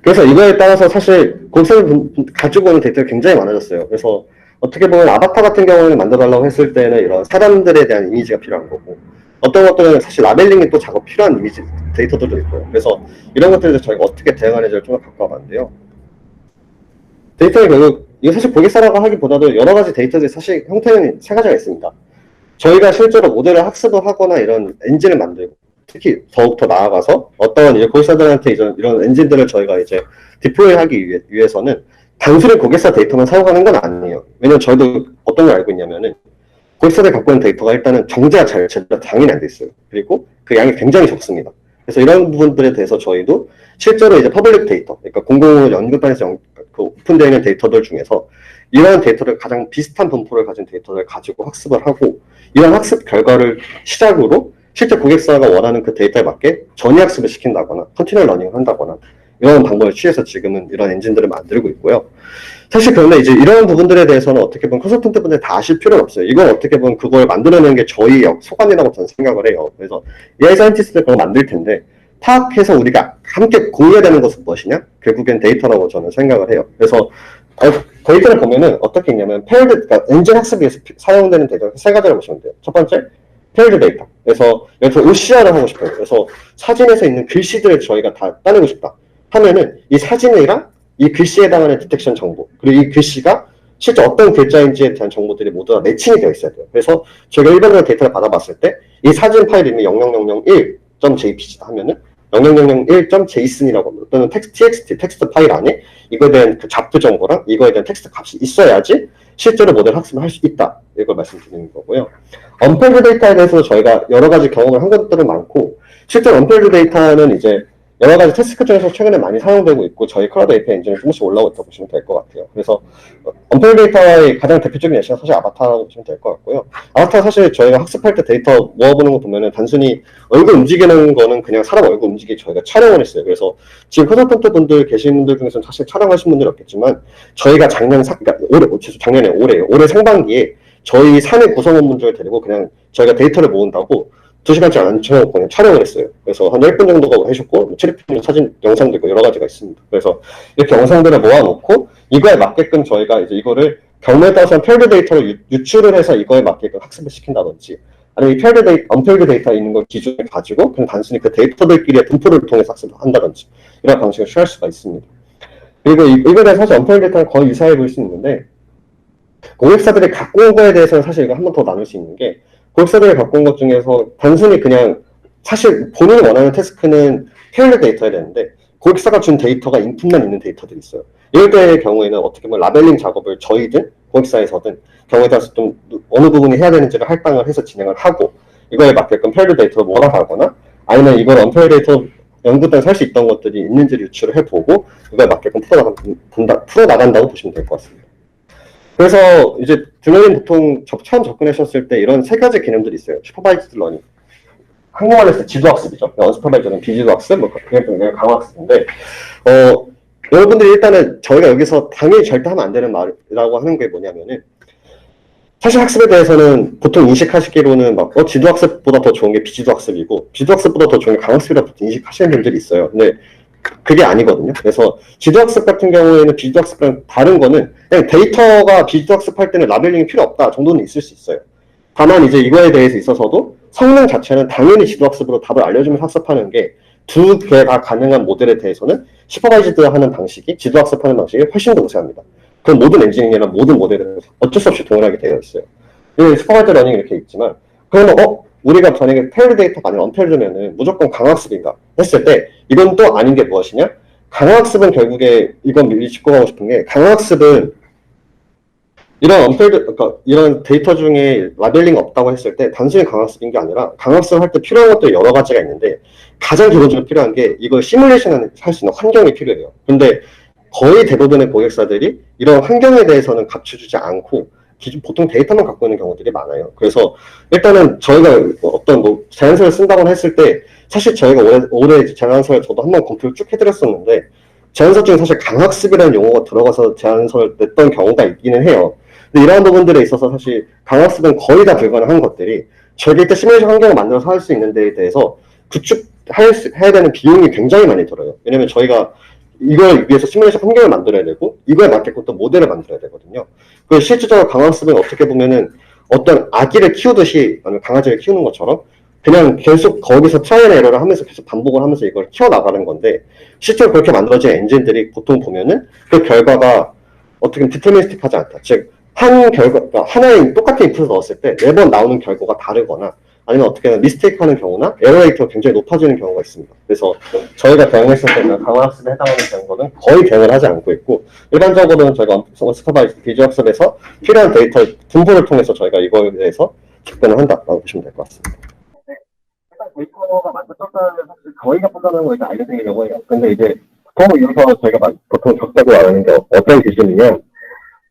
그래서 이거에 따라서 사실 고객사를 가지고 오는 데이터가 굉장히 많아졌어요. 그래서 어떻게 보면 아바타 같은 경우는 만들어달라고 했을 때는 이런 사람들에 대한 이미지가 필요한 거고 어떤 것들은 사실 라벨링이 또 작업 필요한 이미지 데이터들도 있고요. 그래서 이런 것들에 저희가 어떻게 대응하는지를 좀 더 갖고 와봤는데요. 데이터의 결국 이거 사실 고객사라고 하기보다도 여러 가지 데이터들이 사실 형태는 세 가지가 있습니다. 저희가 실제로 모델을 학습을 하거나 이런 엔진을 만들고 특히 더욱더 나아가서 어떤 이제 고객사들한테 이런 엔진들을 저희가 이제 디플로이하기 위해서는 단순히 고객사 데이터만 사용하는 건 아니에요. 왜냐면 저희도 어떤 걸 알고 있냐면은 고객사들이 갖고 있는 데이터가 일단은 정제가 제대로 당연히 안 돼 있어요. 그리고 그 양이 굉장히 적습니다. 그래서 이런 부분들에 대해서 저희도 실제로 이제 퍼블릭 데이터, 그러니까 공공으로 연구단에서 오픈되어 있는 데이터들 중에서 이러한 데이터를 가장 비슷한 분포를 가진 데이터를 가지고 학습을 하고 이런 학습 결과를 시작으로 실제 고객사가 원하는 그 데이터에 맞게 전이학습을 시킨다거나 컨티뉴얼 러닝을 한다거나 이런 방법을 취해서 지금은 이런 엔진들을 만들고 있고요. 사실 그런데 이제 이런 부분들에 대해서는 어떻게 보면 컨설턴트 분들 다 아실 필요는 없어요. 이건 어떻게 보면 그걸 만들어내는 게 저희 소관이라고 저는 생각을 해요. 그래서 AI 사이언티스트들 그걸 만들 텐데 파악해서 우리가 함께 공유해야 되는 것은 무엇이냐? 결국엔 데이터라고 저는 생각을 해요. 그래서 데이터를 보면은 어떻게 있냐면 그러니까 엔진 학습 위해서 사용되는 데이터 세 가지를 보시면 돼요. 첫 번째, 페어드 데이터. 그래서 여기서 OCR을 하고 싶어요. 그래서 사진에서 있는 글씨들을 저희가 다 따내고 싶다 하면은 이 사진이랑 이 글씨에 해당하는 디텍션 정보 그리고 이 글씨가 실제 어떤 글자인지에 대한 정보들이 모두 다 매칭이 되어 있어야 돼요. 그래서 저희가 일반적으로 데이터를 받아봤을 때 이 사진 파일 이름이 00001.jpg다 하면은 00001.json이라고 합니다. 또는 txt 텍스트 파일 안에 이거에 대한 그 잡부 정보랑 이거에 대한 텍스트 값이 있어야지 실제로 모델 학습을 할 수 있다. 이걸 말씀드리는 거고요. 언펠드 데이터에 대해서 저희가 여러 가지 경험을 한 것들은 많고 실제로 언펠드 데이터는 이제 여러 가지 태스크 중에서 최근에 많이 사용되고 있고 저희 클라우드 API 엔진이 조금씩 올라오고 있다고 보시면 될 것 같아요. 그래서 언펠 데이터의 가장 대표적인 예시가 사실 아바타라고 보시면 될 것 같고요. 아바타 사실 저희가 학습할 때 데이터 모아보는 거 보면은 단순히 얼굴 움직이는 거는 그냥 사람 얼굴 움직이기 저희가 촬영을 했어요. 그래서 지금 컨설턴트 분들 계신 분들 중에서는 사실 촬영하신 분들이 없겠지만 저희가 올해 상반기에 저희 사내 구성원분들 데리고 그냥 저희가 데이터를 모은다고 2시간째 안 쳐놓고 그냥 촬영을 했어요. 그래서 한 10분 정도가 해줬고, 트리핑 사진, 영상도 있고 여러 가지가 있습니다. 그래서 이렇게 영상들을 모아놓고, 이거에 맞게끔 저희가 이제 이거를 경우에 따라서 펠드 데이터를 유출을 해서 이거에 맞게끔 학습을 시킨다든지, 아니면 이 언펠드 데이터 있는 걸 기준을 가지고, 그냥 단순히 그 데이터들끼리의 분포를 통해서 학습을 한다든지, 이런 방식을 취할 수가 있습니다. 그리고 이거에 대해서 사실 언펠드 데이터는 거의 유사해 보일 수 있는데, 고객사들이 갖고 온 거에 대해서는 사실 이거 한 번 더 나눌 수 있는 게, 고객사들이 갖고 온 것 중에서 단순히 그냥 사실 본인이 원하는 태스크는 테일러 데이터야 되는데 고객사가 준 데이터가 인풋만 있는 데이터들이 있어요. 이럴 때의 경우에는 어떻게 보면 라벨링 작업을 저희든 고객사에서든 경우에 따라서 좀 어느 부분이 해야 되는지를 할당을 해서 진행을 하고 이거에 맞게끔 페일드 데이터를 몰아가거나 아니면 이걸 언페일드 데이터 연구단에서 할 수 있던 것들이 있는지를 유출을 해보고 이거에 맞게끔 풀어나간다고 보시면 될 것 같습니다. 그래서 이제 준호님 보통 처음 접근하셨을 때 이런 세 가지 개념들이 있어요. 슈퍼바이즈드 러닝. 한국말로 했을 때 지도학습이죠. 언슈퍼바이즈드는 비지도학습, 그냥 강화학습인데, 여러분들이 일단은 저희가 여기서 당연히 절대 하면 안 되는 말이라고 하는 게 뭐냐면은, 사실 학습에 대해서는 보통 인식하시기로는 지도학습보다 더 좋은 게 비지도학습이고, 비지도학습보다 더 좋은 게 강학습이라고 인식하시는 분들이 있어요. 근데 그게 아니거든요. 그래서 지도학습 같은 경우에는 비지도학습이랑 다른 거는 그냥 데이터가 비지도학습 할 때는 라벨링이 필요 없다 정도는 있을 수 있어요. 다만 이제 이거에 대해서 있어서도 성능 자체는 당연히 지도학습으로 답을 알려주면서 학습하는 게 두 개 다 가능한 모델에 대해서는 슈퍼바이즈드 하는 방식이 지도학습하는 방식이 훨씬 더 우세합니다. 그건 모든 엔지니어나 모든 모델은 어쩔 수 없이 동일하게 되어 있어요. 슈퍼바이즈드 러닝이 이렇게 있지만 그러면 우리가 만약에 페일드 데이터가 아니라 언페일드면은 무조건 강학습인가 했을 때 이건 또 아닌 게 무엇이냐? 강학습은 결국에 이건 미리 짚고 가고 싶은 게 강학습은 그러니까 이런 데이터 중에 라벨링 없다고 했을 때 단순히 강학습인 게 아니라 강학습 할 때 필요한 것들이 여러 가지가 있는데 가장 기본적으로 필요한 게 이걸 시뮬레이션 할 수 있는 환경이 필요해요. 근데 거의 대부분의 고객사들이 이런 환경에 대해서는 갖춰주지 않고 보통 데이터만 갖고 있는 경우들이 많아요. 그래서 일단은 저희가 어떤 제안서를 쓴다고 했을 때 사실 저희가 올해 제안서를 저도 한번 검토를 쭉 해드렸었는데 제안서 중에 사실 강학습이라는 용어가 들어가서 제안서를 냈던 경우가 있기는 해요. 근데 이러한 부분들에 있어서 사실 강학습은 거의 다 불가능한 것들이 저희가 때 시뮬레이션 환경을 만들어서 할 수 있는 데에 대해서 해야 되는 비용이 굉장히 많이 들어요. 왜냐면 저희가 이걸 위해서 시뮬레이션 환경을 만들어야 되고 이거에 맞게끔 또 모델을 만들어야 되거든요. 그 실질적으로 강학습은 어떻게 보면은 어떤 아기를 키우듯이 아니면 강아지를 키우는 것처럼 그냥 계속 거기서 트라이앤 에러를 하면서 계속 반복을 하면서 이걸 키워나가는 건데 실제로 그렇게 만들어진 엔진들이 보통 보면은 그 결과가 어떻게 보면 디터미니스틱하지 않다. 즉 그러니까 하나의 똑같은 인풋을 넣었을 때 4번 나오는 결과가 다르거나 아니면 어떻게든 미스테이크 하는 경우나 에러 레이트가 굉장히 높아지는 경우가 있습니다. 그래서 저희가 대응했을 때는 강화학습에 해당하는 경우는 거의 대응을 하지 않고 있고 일반적으로는 저희가 슈퍼바이즈드 비주학습에서 필요한 데이터 분포를 통해서 저희가 이거에 대해서 접근을 한다라고 보시면 될 것 같습니다. 일단 데이터가 만들었다는 사실 저희가 판단하는 거 이제 알려드리려고 해요. 근데 이제 보통 여기서 저희가 보통 적자고 말하는 게 어떤 기준이냐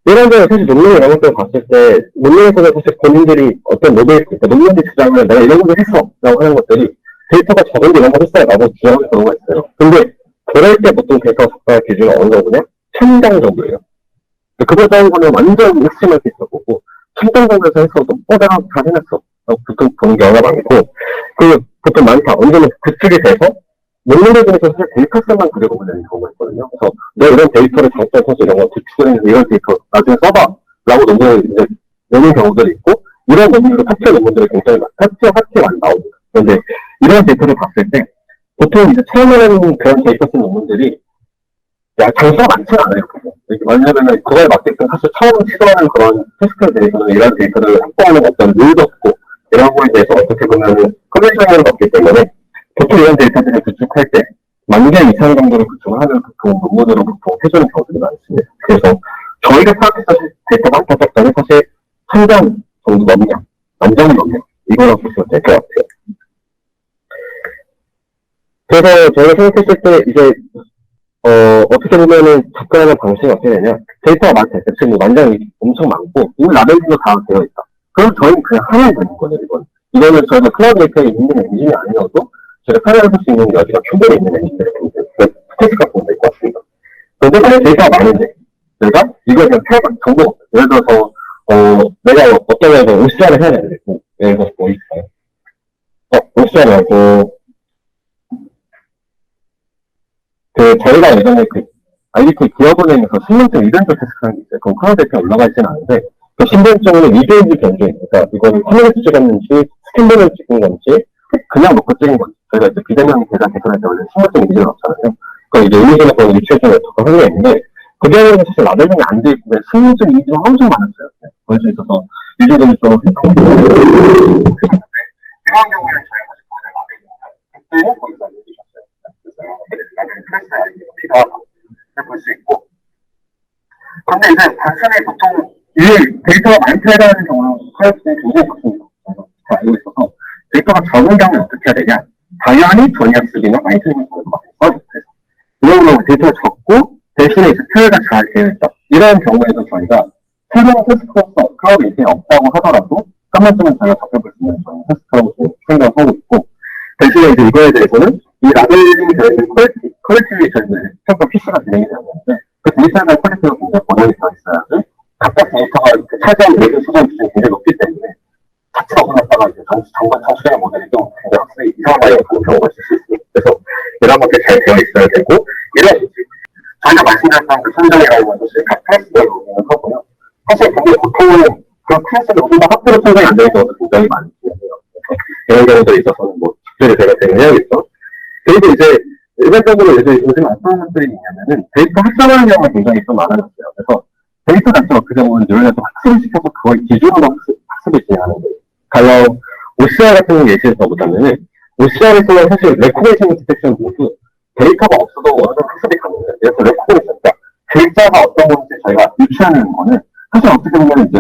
이런데 사실 논문 이런 것들 봤을 때 논문에서는 사실 본인들이 어떤 모델 그러니까 논문지 주장을 내가 이런 것을 했어 라고 하는 것들이 데이터가 적은데 이런 걸 했어 라고 주장하는 경우가 있어요. 근데 그럴 때 보통 데이터 작성의 기준은 어느 정도냐? 1000장 정도예요. 그걸 따지고는 완전 핵심할 수 있어 보고 1000장 정도에서 했어도 내가 다 해냈어 라고 보통 보는 경우가 많고 보통 많다. 언제는 구축이 돼서 논문을 중에서 사실 데이터셋만 그려보면 되는 경우가 있거든요. 그래서 내가 이런 데이터를 잘못 써서 이런 거 구축을 해서 이런 데이터 나중에 써봐 라고 논문을 이제 내는 경우들이 있고 이런 논문으로 파트의 논문들이 굉장히 파트에 많이 나옵니다. 그런데 이런 데이터를 봤을 때 보통 이제 처음에 하는 그런 데이터셋 논문들이 장수가 많지는 않아요. 왜냐면은 그거에 맞게끔 사실 처음 시도하는 그런 테스트에 대해서는 이런 데이터를 확보하는 어떤 룰도 없고 이런 거에 대해서 어떻게 보면은 컨벤셔널이 없기 때문에 보통 이런 데이터들을 구축할 때 10,000개 이상 정도를 구축을 하는 보통 논문으로 보통 해주는 경우들이 많습니다. 그래서 저희가 생각했을 때 데이터 많다 적자는 사실 1000장 정도 넘냐, 만장은 넘냐 이거라고 보시면 될 것 같아요. 그래서 저희가 생각했을 때 이제 어떻게 보면은 접근하는 방식이 어떻게 되냐. 데이터가 많다. 지금 뭐 만장이 엄청 많고, 이미 라벨링도 다 되어 있다. 그럼 저희는 그냥 하면 되는 거죠, 이건. 이거는 저희가 클라우드 데이터에 있는 엔진이 아니어도, 저희가 카메라를 볼 수 있는 여지가 충분히 있는 엔진들이 스테이지가 보면 될 것 같습니다. 근데 데이터가 많은데, 내가 이걸 그냥 태워봐. 정보가 없어요. 예를 들어서, 내가 어떤 애가 OCR을 해야 되겠고, 예를 들어서 뭐 있어요. OCR하고, 저희가 예전에 IDT 기업은행에서 신분증 이벤트 테스트하는 게 있어요. 그럼 클라우드 데이터에 올라가 있지는 않은데, 그 신분증은 2페이지 변경이니까, 이건 화면을 찍었는지, 스캔번을 찍은 건지, 그냥 놓고 찍은 건지, 저희가 이제 비대면 계좌 개설할 때 원래 신분증 이미지를 넣잖아요. 그럼 이제 이미지나 그런 유치해주는 더 흥미가 있는데, 그 경우에는 사실 라벨링이 안 돼 있고, 신분증 이미지가 엄청 많았어요. 그럴 수 있어서, 유저들이 좀, 이런 경우에는 저희가 사실 거의 라벨링을 그때는 거기서 얘기하셨어요. 라벨링 클래스 아이디가 필요하다. 볼 수 있고. 근데 이제 단순히 보통 이 데이터가 많다라는 경우는 클래스에 굉장히 많습니다. 잘 알고 있어서 데이터가 적은 경우에 어떻게 해야 되냐? 당연히 전략쓰기나 마이트닝을 써야 돼요. 이런 경우 데이터가 적고 대신에 이제 표현가 잘 되어 있다. 이런 경우에도 저희가 새로운 테스트로서 클라우드 인생이 없다고 하더라도 한 번쯤은 저희가 접해볼 수 있는 저희 테스트라고 생각하고 있고, 대신에 이제 이거에 대해서는 이 라벨링이 되어 있는 퀄리티에 저희는 평가 PC가 진행이 되었는데, 그 데이터의 퀄리티가 굉장히 보장이 되어 있어야지 각각 데이터가 차지하는 모든 수준 기준이 굉장히 높기 때문에 자체가 올랐다가 이제 정관 청수의 모델이 좀 굉장히 확실히 이상한 방향으로 가는 경우가 있을 수 있습니다. 그래서 이런 것들이 잘 되어 있어야 되고, 이런 저희가 말씀드렸던 그 선정이라고 하는 것이 각 클래스별로 운영을 하고요. 사실 근데 보통은 그 클래스를 모두 다 학교로 선정이 안 되는 경우도 굉장히 많거든요. 이런 경우들이 있어서는 뭐 집들이 제가 진행해야겠죠. 그리고 이제 일반적으로 요즘 어떤 것들이 있냐면은 데이터 합성하는 경우가 굉장히 좀 많아졌어요. 그래서 데이터 자체가 그 경우는 뉴럴에서 학습을 시켜서 그걸 기준으로 학습을 진행하는 거예요. 가령 OCR 같은 거 예시를 들어보자면은 OCR에서는 사실 레코레이션 디텍션 모두 데이터가 없어도 어느 정도 학습이 가능해요. 그래서 레코레이션, 그러니까 글자가 어떤 건지 저희가 유추하는 거는 사실 어떻게 보면 이제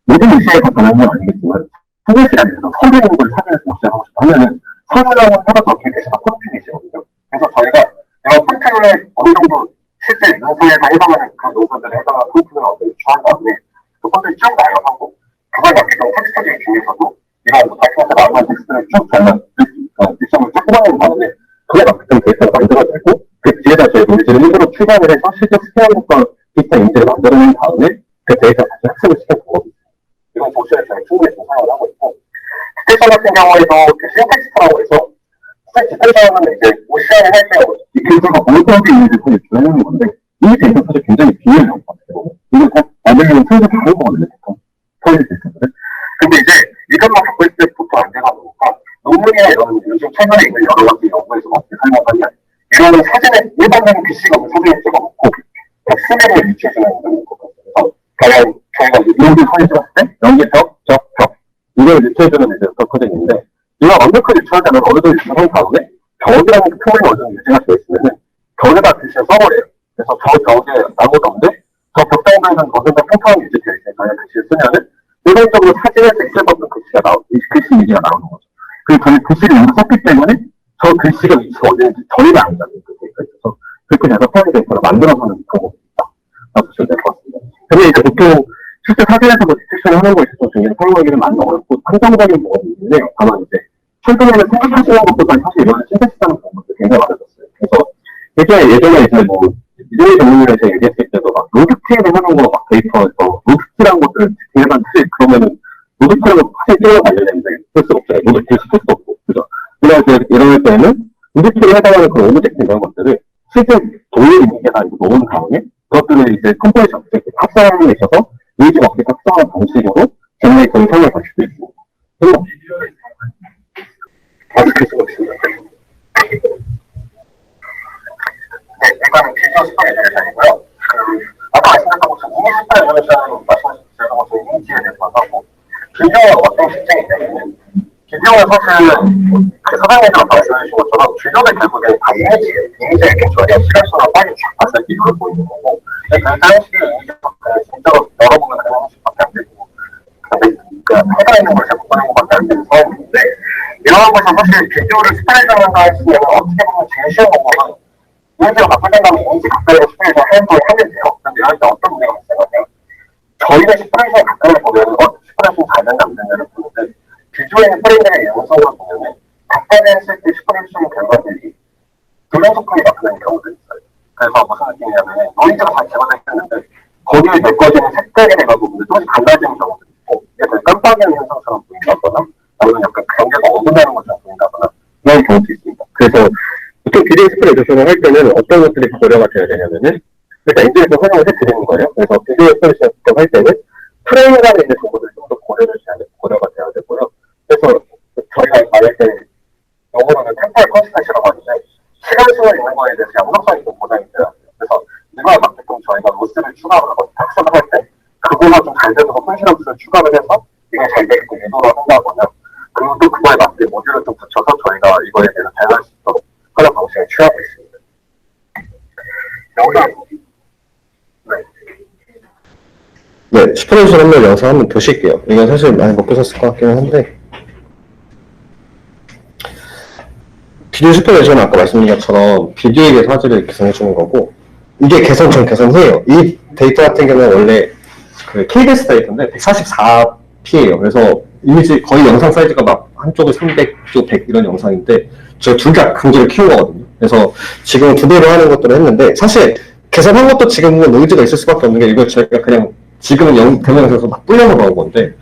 모든 OCR가 가능한 건 아니겠지만 사실 안에서 서류인 걸 사진에서 복사하고 싶어 하면은 서류랑은 하나도 없게 대신에 콘텐츠거든요. 그래서 저희가 이런 콘텐츠를 어느 정도 실제 노선에서 해당하는 그 노선들에 해당하는 콘텐츠를 유추한 다음에 그 콘텐츠 쭉 나열하고 그걸 맞게끔 텍스트 중에서도 이런 다큐멘트 나오는 텍스트를 쭉 저희가 딕션을 쭉 뽑아내는 다음에 그에 맞게끔 데이터를 만들어내고 그 뒤에다 저희 논지를 일부러 추가를 해서 실제 스캔한 것과 비슷한 인지를 만들어낸 다음에 그 데이터 다시 학습을 시킨 방법이 있습니다. 이건 도시에 저희 충분히 조사를 하고 있고, 스테이션 같은 경우에도 그 신텍스트라고 해서 스테이션은 이제 OCR을 할 때 이 데이터가 어떤 게 있는지 그걸 주는 건데, 이 데이터 사실 굉장히 비밀한 것 같아요. 이거 꼭 만들면 틀에서 다른 거거든요, 보통. 토일 데이터들은. 근데 이제 이것만 갖고 있을 때 보통 안 되다 보니까 논문이나 이런 요즘 최근에 있는 여러 가지 연구에서 어떻게 설명하면 이런 사진에 일반적인 PC가 없는 사진을 찍어놓고 스냅을 유치해주는 경우가 있거든요. 그래서 가령 저희가 여기 사진 찍었을 때 여기 벽, 이걸 유치해주는 이제 서커딩인데, 이거 완벽하게 유치하자면 어느 정도 유치한 다음에 벽이라는 그 표현이 어느 정도 유지가 되어 있으면은 벽에다 글씨를 써버려요. 그래서 저 벽에 아무것도 없는데 저 벽 정도에는 거기다 평평하게 유지되어 있으니까 그냥 글씨를 쓰면은 일반적으로 사진에서 있을 수 없는 글씨가 글씨 이미지가 나오는 거죠. 그리고 저희 글씨를 여기 썼기 때문에 저 글씨가 위치가 어디인지 저희가 안다는 그 데이터가 있어서 그렇게 해서 토일 데이터를 만들어서는 방법이 있다. 라고 보시면 될 것 같습니다. 근데 이제 보통 실제 사진에서도 디텍션을 하는 거에 있어서 굉장히 설명하기는 많이 어렵고 한정적인 부분이 있는데요. 다만 이제 최근에는 생각하시는 것보다 사실 이런 신텍스하는 방법도 굉장히 많아졌어요. 그래서 예전에 이제 뭐 이종희 전문의를 제가 얘기했을 때도 막 로드킬을 하는 거 막 데이터에서 로드킬한 것들을 디테일한 틀 그러면은 로드킬하고 사실 찍어 관련했는데 쓸 수가 없어요. 로드킬 시킬 수도 없고, 그죠? 이럴 때는 로드킬에 해당하는 그런 오브젝트 이런 것들을 실제 도일 이미지에다 놓은 다음에 그것들을 이제 컴포지션 오브젝트 합성하는 데 있어서 이미지 어떻게 합성하는 방식으로 제너레이터를 사용할 수도 있습니다. 어떻게 쓰고 있습니다. 네, 일단은 비디오 스파이 에듀케이션이고요. 아까 말씀드렸던 것처럼 이미 스파이 에듀케이션은 말씀드렸던 것처럼 이미지에 대해서 하고, 비디오는 어떤 특징이냐면 비디오는 사실 그 사장님께서 말씀해주신 것처럼 비디오는 결국에 다 이미지에 이렇게 저희가 시각적으로 빨리 쫙 봤을 때 이걸 보이는 거고, 그 당시에 이미지가 진짜로 열어보면 그 형식밖에 안 되고, 그 해당하는 걸 자꾸 보는 것밖에 안 되는 상황인데, 이런 이런 것은 사실 비디오를 스타일링한다 했으면 어떻게 보면 제일 쉬운 방법은 이미지가 바꿀 생각하면 이미지 가까이서 스타일링을 하면 돼요. 근데 이럴 때 어떤 문제가 발생하냐면 저희가 10%에 가까이 보면 10% 잘 된다 안 된다를 보는데 비디오에 있는 프레임들의 영상을 보면 가까이 했을 때 10%의 결과들이 불량 소품이 나타나는 경우도 있어요. 그래서 무슨 느낌이냐면 노이즈가 다 제거되어 있는데 거기에 메꿔지는 색깔이 내가지고 또 달라지는 경우도 있고 이게 되게 깜빡이는 현상처럼 보인다거나 아니면 약간 경계가 어긋나는 것처럼 보인다거나 이런 경우도 있습니다. 그래서 보통 비디오 스프레이 조성을 할 때는 어떤 것들이 고려가 돼야 되냐면은 일단 엔진에서 설명을 해드리는 거예요. 그래서 비디오 스프레이 조성할 때는 프레임간에 있는 정보들이 좀 더 고려가 돼야 되고요. 그래서 저희가 말할 때 영어로는 템포럴 컨스턴시라고 하는데 시간 수가 있는 거에 대해서 양성성이 좀 보장이 돼야 돼요. 그래서 이거에 맞게끔 저희가 로스를 추가하고 학습을 할 때 그거가 좀 잘 되도록 컨시런스를 추가를 해서 이게 잘 되게끔 유도를 한다거나 그리고 또 그거에 맞게 모듈을 좀 붙여서 저희가 이거에 대해서 다양할 수 있도록 하는 방식을 취하고 있습니다. 여기서 네, 슈퍼레이션 한번 영상 한번 보실게요. 이건 사실 많이 못 보셨을 것 같기는 한데 비디오 슈퍼레이션은 아까 말씀드린 것처럼 비디오에 대해서 화질을 개선해주는 거고 이게 개선 전 개선해요. 이 데이터 같은 경우는 원래 그 KBS 데이터인데 144p예요. 그래서 이미지 거의 영상 사이즈가 막 한쪽은 300, 쪽 100 이런 영상인데 제가 둘 다 강제로 키운 거거든요. 그래서 지금 두 대로 하는 것들을 했는데 사실 개선한 것도 지금은 노이즈가 있을 수밖에 없는 게 이걸 저희가 그냥 지금은 대명에서 막 불려서 나온 건데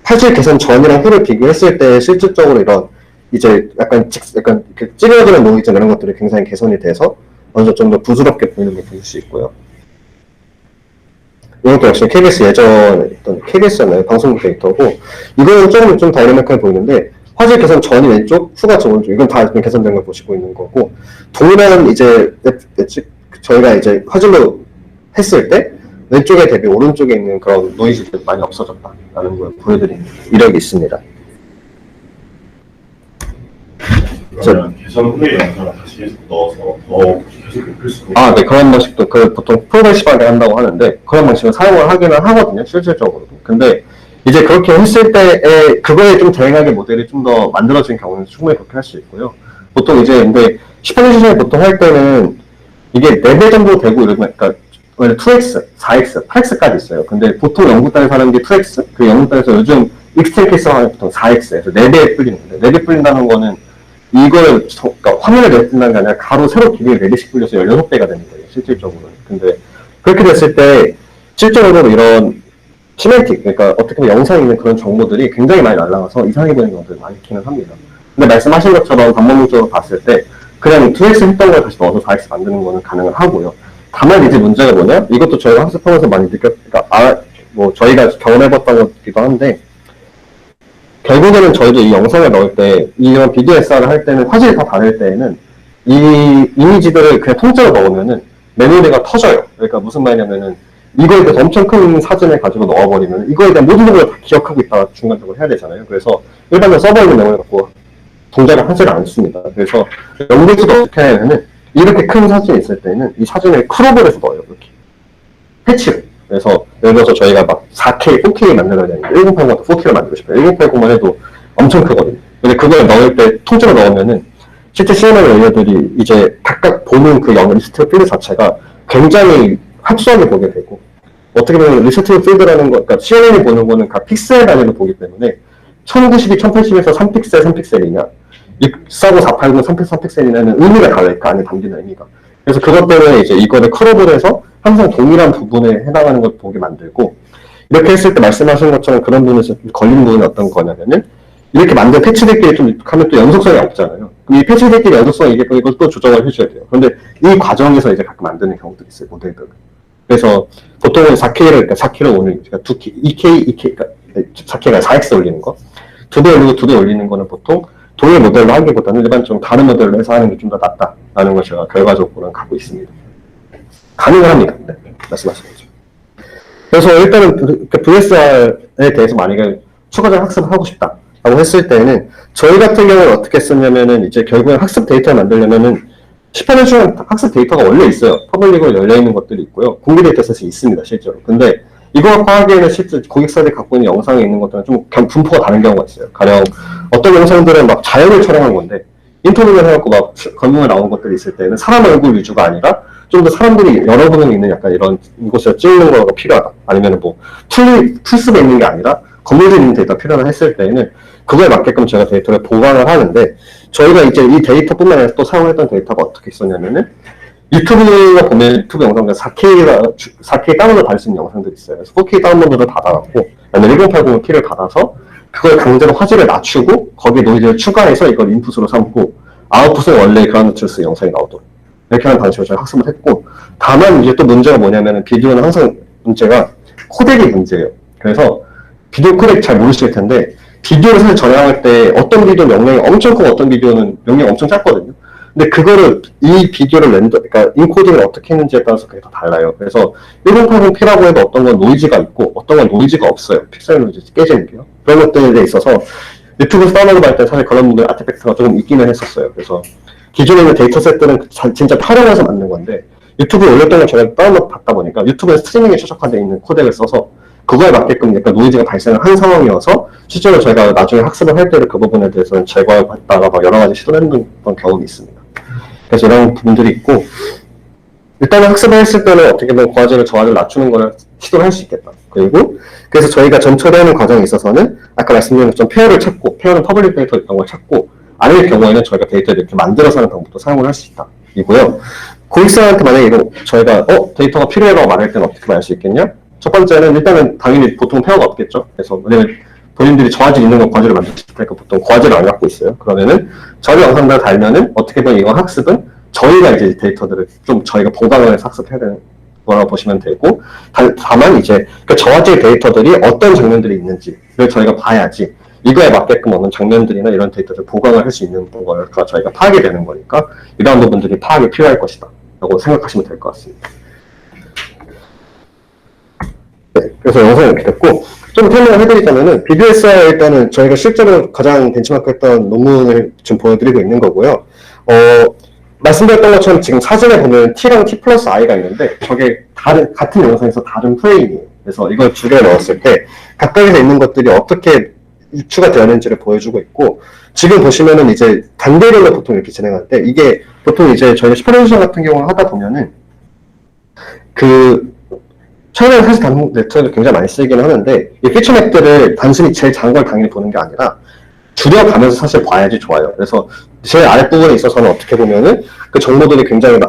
화질 개선 전이랑 후를 비교했을 때 실질적으로 이런 이제 약간 이렇게 찌그러지는 노이즈 이런 것들이 굉장히 개선이 돼서 먼저 좀 더 부드럽게 보이는 게 보일 수 있고요. 이것도 역시 KBS 예전 어떤 KBS였나요? 방송국 데이터고 이거는 조금 좀 다이내믹하게 보이는데 화질 개선 전이 왼쪽, 후가 저 오른쪽 이건 다 개선된 걸 보시고 있는 거고 동일한 이제 저희가 이제 화질로 했을 때 왼쪽에 대비 오른쪽에 있는 그런 노이즈들이 많이 없어졌다라는 걸 보여드리는 이력이 있습니다. 그러면 개선 후에 영상을 다시 넣어서 더 계속 높일 수도 아, 네, 그런 방식도 그 보통 프로그레시브하게 한다고 하는데 그런 방식을 사용을 하기는 하거든요, 실질적으로도. 근데 이제 그렇게 했을 때에 그거에 좀 대응하게 모델이 좀 더 만들어진 경우는 충분히 그렇게 할 수 있고요. 보통 이제 근데 슈퍼레이션을 보통 할 때는 이게 4배 정도 되고 이러면 그러니까 원래 2x, 4x, 8x까지 있어요. 근데 보통 영국 땅에 사는 게 2x, 그 영국 땅에서 요즘 익스트림 케이스로 하면 보통 4x에서 4배에 풀리는데 4배 풀린다는 거는 이걸 그러니까 화면을 내뜬다는 게 아니라 가로 세로 길이를 4개씩 풀려서 16배가 되는 거예요, 실질적으로는. 근데 그렇게 됐을 때 실제로는 이런 시멘틱, 그러니까 어떻게 보면 영상에 있는 그런 정보들이 굉장히 많이 날아가서 이상해 보이는 경우들이 많이 있기는 합니다. 근데 말씀하신 것처럼 방법론적으로 봤을 때 그냥 2x 했던 걸 다시 넣어서 4x 만드는 거는 가능을 하고요. 다만 이제 문제가 뭐냐? 이것도 저희가 학습하면서 많이 그러니까 뭐 저희가 경험해봤던 것이기도 한데 결국에는 저희도 이 영상을 넣을 때 이런 비디오 SR을 할 때는 화질이 다 다를 때에는 이 이미지들을 그냥 통째로 넣으면은 메모리가 터져요. 그러니까 무슨 말이냐면은 이거에 대해서 엄청 큰 사진을 가지고 넣어버리면 이거에 대한 모든 걸 다 기억하고 있다가 중간적으로 해야 되잖아요. 그래서 일반적으로 서버에 있는 메모리 갖고 동작을 하지를 않습니다. 그래서 연구에서도 어떻게 하냐면은 이렇게 큰 사진이 있을 때는 이 사진을 크롭을 해서 넣어요. 이렇게 패치를. 그래서 예를 들어서 저희가 막 4K, 4K 만들어야 되는데 1080 같은 4K를 만들고 싶어요. 1080만 해도 엄청 크거든요. 근데 그걸 넣을 때 통째로 넣으면은 실제 CNN 레이어들이 이제 각각 보는 그 리스트 필드 자체가 굉장히 합수하게 보게 되고 어떻게 보면 리스트 필드라는 거, 그러니까 CNN이 보는 거는 각 픽셀 단위로 보기 때문에 1092, 1080에서 3픽셀, 3픽셀이냐 649, 480, 3픽셀이냐는 의미가 달라요. 그 안에 담기는 의미가. 그래서 그것 때문에 이제 이거를 크롭을 해서 항상 동일한 부분에 해당하는 걸 보게 만들고 이렇게 했을 때 말씀하신 것처럼 그런 부분에서 걸리는 부분이 어떤 거냐면은 이렇게 만든 패치들끼리 좀 하면 또 연속성이 없잖아요. 그럼 이 패치들끼리 연속성이 이게 이걸 또 조정을 해줘야 돼요. 그런데 이 과정에서 이제 가끔 만드는 경우도 있어요, 모델들은. 그래서 보통은 4K를, 그러니까 4K를 올리는, 그러니까 2K, 그러니까 4K가 4X 올리는 거. 2배 올리고 2배 올리는 거는 보통 동일 모델로 하기보다는 일반적으로 다른 모델로 해서 하는 게 좀 더 낫다라는 걸 제가 결과적으로는 가고 있습니다. 가능을 합니다. 네, 말씀하신 거죠. 그래서 일단은 VSR에 대해서 만약에 추가적인 학습을 하고 싶다라고 했을 때는 저희 같은 경우는 어떻게 했었냐면은 이제 결국엔 학습 데이터를 만들려면은 10%는 학습 데이터가 원래 있어요. 퍼블릭으로 열려있는 것들이 있고요. 공개 데이터셋이 있습니다, 실제로. 근데 이걸 하기에는 실제 고객사들이 갖고 있는 영상에 있는 것들은 좀 분포가 다른 경우가 있어요. 가령 어떤 영상들은 막 자연을 촬영한 건데 인터뷰를 해갖고 막 건물에 나온 것들이 있을 때는 사람 얼굴 위주가 아니라 좀 더 사람들이 여러 분이 있는 약간 이런 이곳에서 찍는 거가 필요하다. 아니면 뭐 풀숲에 있는 게 아니라 건물들이 있는 데이터가 필요하다 했을 때에는 그거에 맞게끔 제가 데이터를 보강을 하는데 저희가 이제 이 데이터뿐만 아니라 또 사용했던 데이터가 어떻게 있었냐면은 유튜브가 보면 유튜브 영상들 4K 다운로드 받을 수 있는 영상들이 있어요. 그래서 4K 다운로드를 받아갖고, 아니면 1080 키를 받아서, 그걸 강제로 화질을 낮추고, 거기에 노이즈를 추가해서 이걸 인풋으로 삼고, 아웃풋은 원래 그라운드 트루스 영상이 나오도록. 이렇게 하는 방식으로 저희 학습을 했고, 다만 이제 또 문제가 뭐냐면은, 비디오는 항상 문제가 코덱이 문제예요. 그래서, 비디오 코덱 잘 모르실 텐데, 비디오를 사실 저장할 때 어떤 비디오는 용량이 엄청 크고 어떤 비디오는 용량이 엄청 작거든요. 근데 그거를 이 비디오를 그러니까 인코딩을 어떻게 했는지에 따라서 그게 다 달라요. 그래서 1080p라고 해도 어떤 건 노이즈가 있고 어떤 건 노이즈가 없어요. 픽셀 노이즈 깨지는 게요. 그런 것들에 있어서 유튜브에서 다운로드 할 때 사실 그런 분들 아티팩트가 조금 있기는 했었어요. 그래서 기존에 있는 데이터셋들은 진짜 촬영해서 만든 건데 유튜브에 올렸던 걸 제가 다운로드 받다 보니까 유튜브에 스트리밍에 최적화되어 있는 코덱을 써서 그거에 맞게끔 약간 노이즈가 발생을 한 상황이어서 실제로 저희가 나중에 학습을 할 때를 그 부분에 대해서는 제거했다가 막 여러 가지 시도를 했던 경험이 있습니다. 그래서 이런 부분들이 있고 일단은 학습을 했을 때는 어떻게 보면 과제를 저하를 낮추는 걸 시도를 할 수 있겠다. 그리고 그래서 저희가 전철에 하는 과정에 있어서는 아까 말씀드린 것처럼 페어를 찾고 페어는 퍼블릭 데이터 있던 걸 찾고 아닐 경우에는 저희가 데이터를 이렇게 만들어서 하는 방법도 사용을 할 수 있다. 이고요. 고객사한테 만약에 이거 저희가 데이터가 필요해라고 말할 때는 어떻게 말할 수 있겠냐? 첫 번째는 일단은 당연히 보통 페어가 없겠죠. 그래서 왜냐면 본인들이 저화질 있는 거 과제를 만들 때 보통 과제를 안 갖고 있어요. 그러면은 저희 영상들 달면은 어떻게 보면 이거 학습은 저희가 이제 데이터들을 좀 저희가 보강을 해서 학습해야 되는 거라고 보시면 되고 다만 이제 그 저화질 데이터들이 어떤 장면들이 있는지를 저희가 봐야지 이거에 맞게끔 어느 장면들이나 이런 데이터를 보강을 할 수 있는 걸 저희가 파악이 되는 거니까 이러한 부분들이 파악이 필요할 것이다 라고 생각하시면 될 것 같습니다. 네, 그래서 영상이 이렇게 됐고 좀 설명을 해드리자면은 BBS에 일단은 저희가 실제로 가장 벤치마크 했던 논문을 지금 보여드리고 있는 거고요. 말씀드렸던 것처럼 지금 사진에 보면 T랑 T 플러스 I가 있는데 저게 같은 영상에서 다른 프레임이에요. 그래서 이걸 두 개 넣었을 때 각각에서 있는 것들이 어떻게 유추가 되었는지를 보여주고 있고 지금 보시면은 이제 단계별로 보통 이렇게 진행하는데 이게 보통 이제 저희가 슈퍼레이션 같은 경우를 하다 보면은 최근에 사실 단문 네트워크를 굉장히 많이 쓰이긴 하는데 이 피처맵들을 단순히 제일 작은 걸 당연히 보는 게 아니라 줄여가면서 사실 봐야지 좋아요. 그래서 제일 아랫부분에 있어서는 어떻게 보면은 그 정보들이 굉장히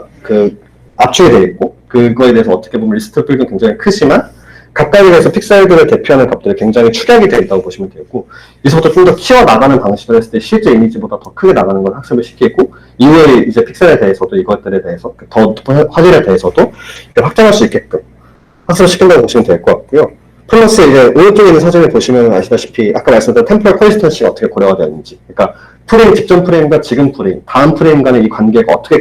압축이 되어 있고 그거에 대해서 어떻게 보면 리스트 풀도 굉장히 크지만 각각에 대해서 픽셀들을 대표하는 값들이 굉장히 축약이 되어 있다고 보시면 되고 이제부터 좀 더 키워나가는 방식을 했을 때 실제 이미지보다 더 크게 나가는 걸 학습을 시키고 이후에 이제 픽셀에 대해서도 이것들에 대해서 더 높은 화질에 대해서도 확장할 수 있게끔 학습을 시킨다고 보시면 될 것 같고요. 플러스 이제 오른쪽에 있는 사진을 보시면 아시다시피 아까 말씀드린 템포럴 컨시스턴시가 어떻게 고려가 되었는지 그러니까 프레임 직전 프레임과 지금 프레임, 다음 프레임 간의 이 관계가 어떻게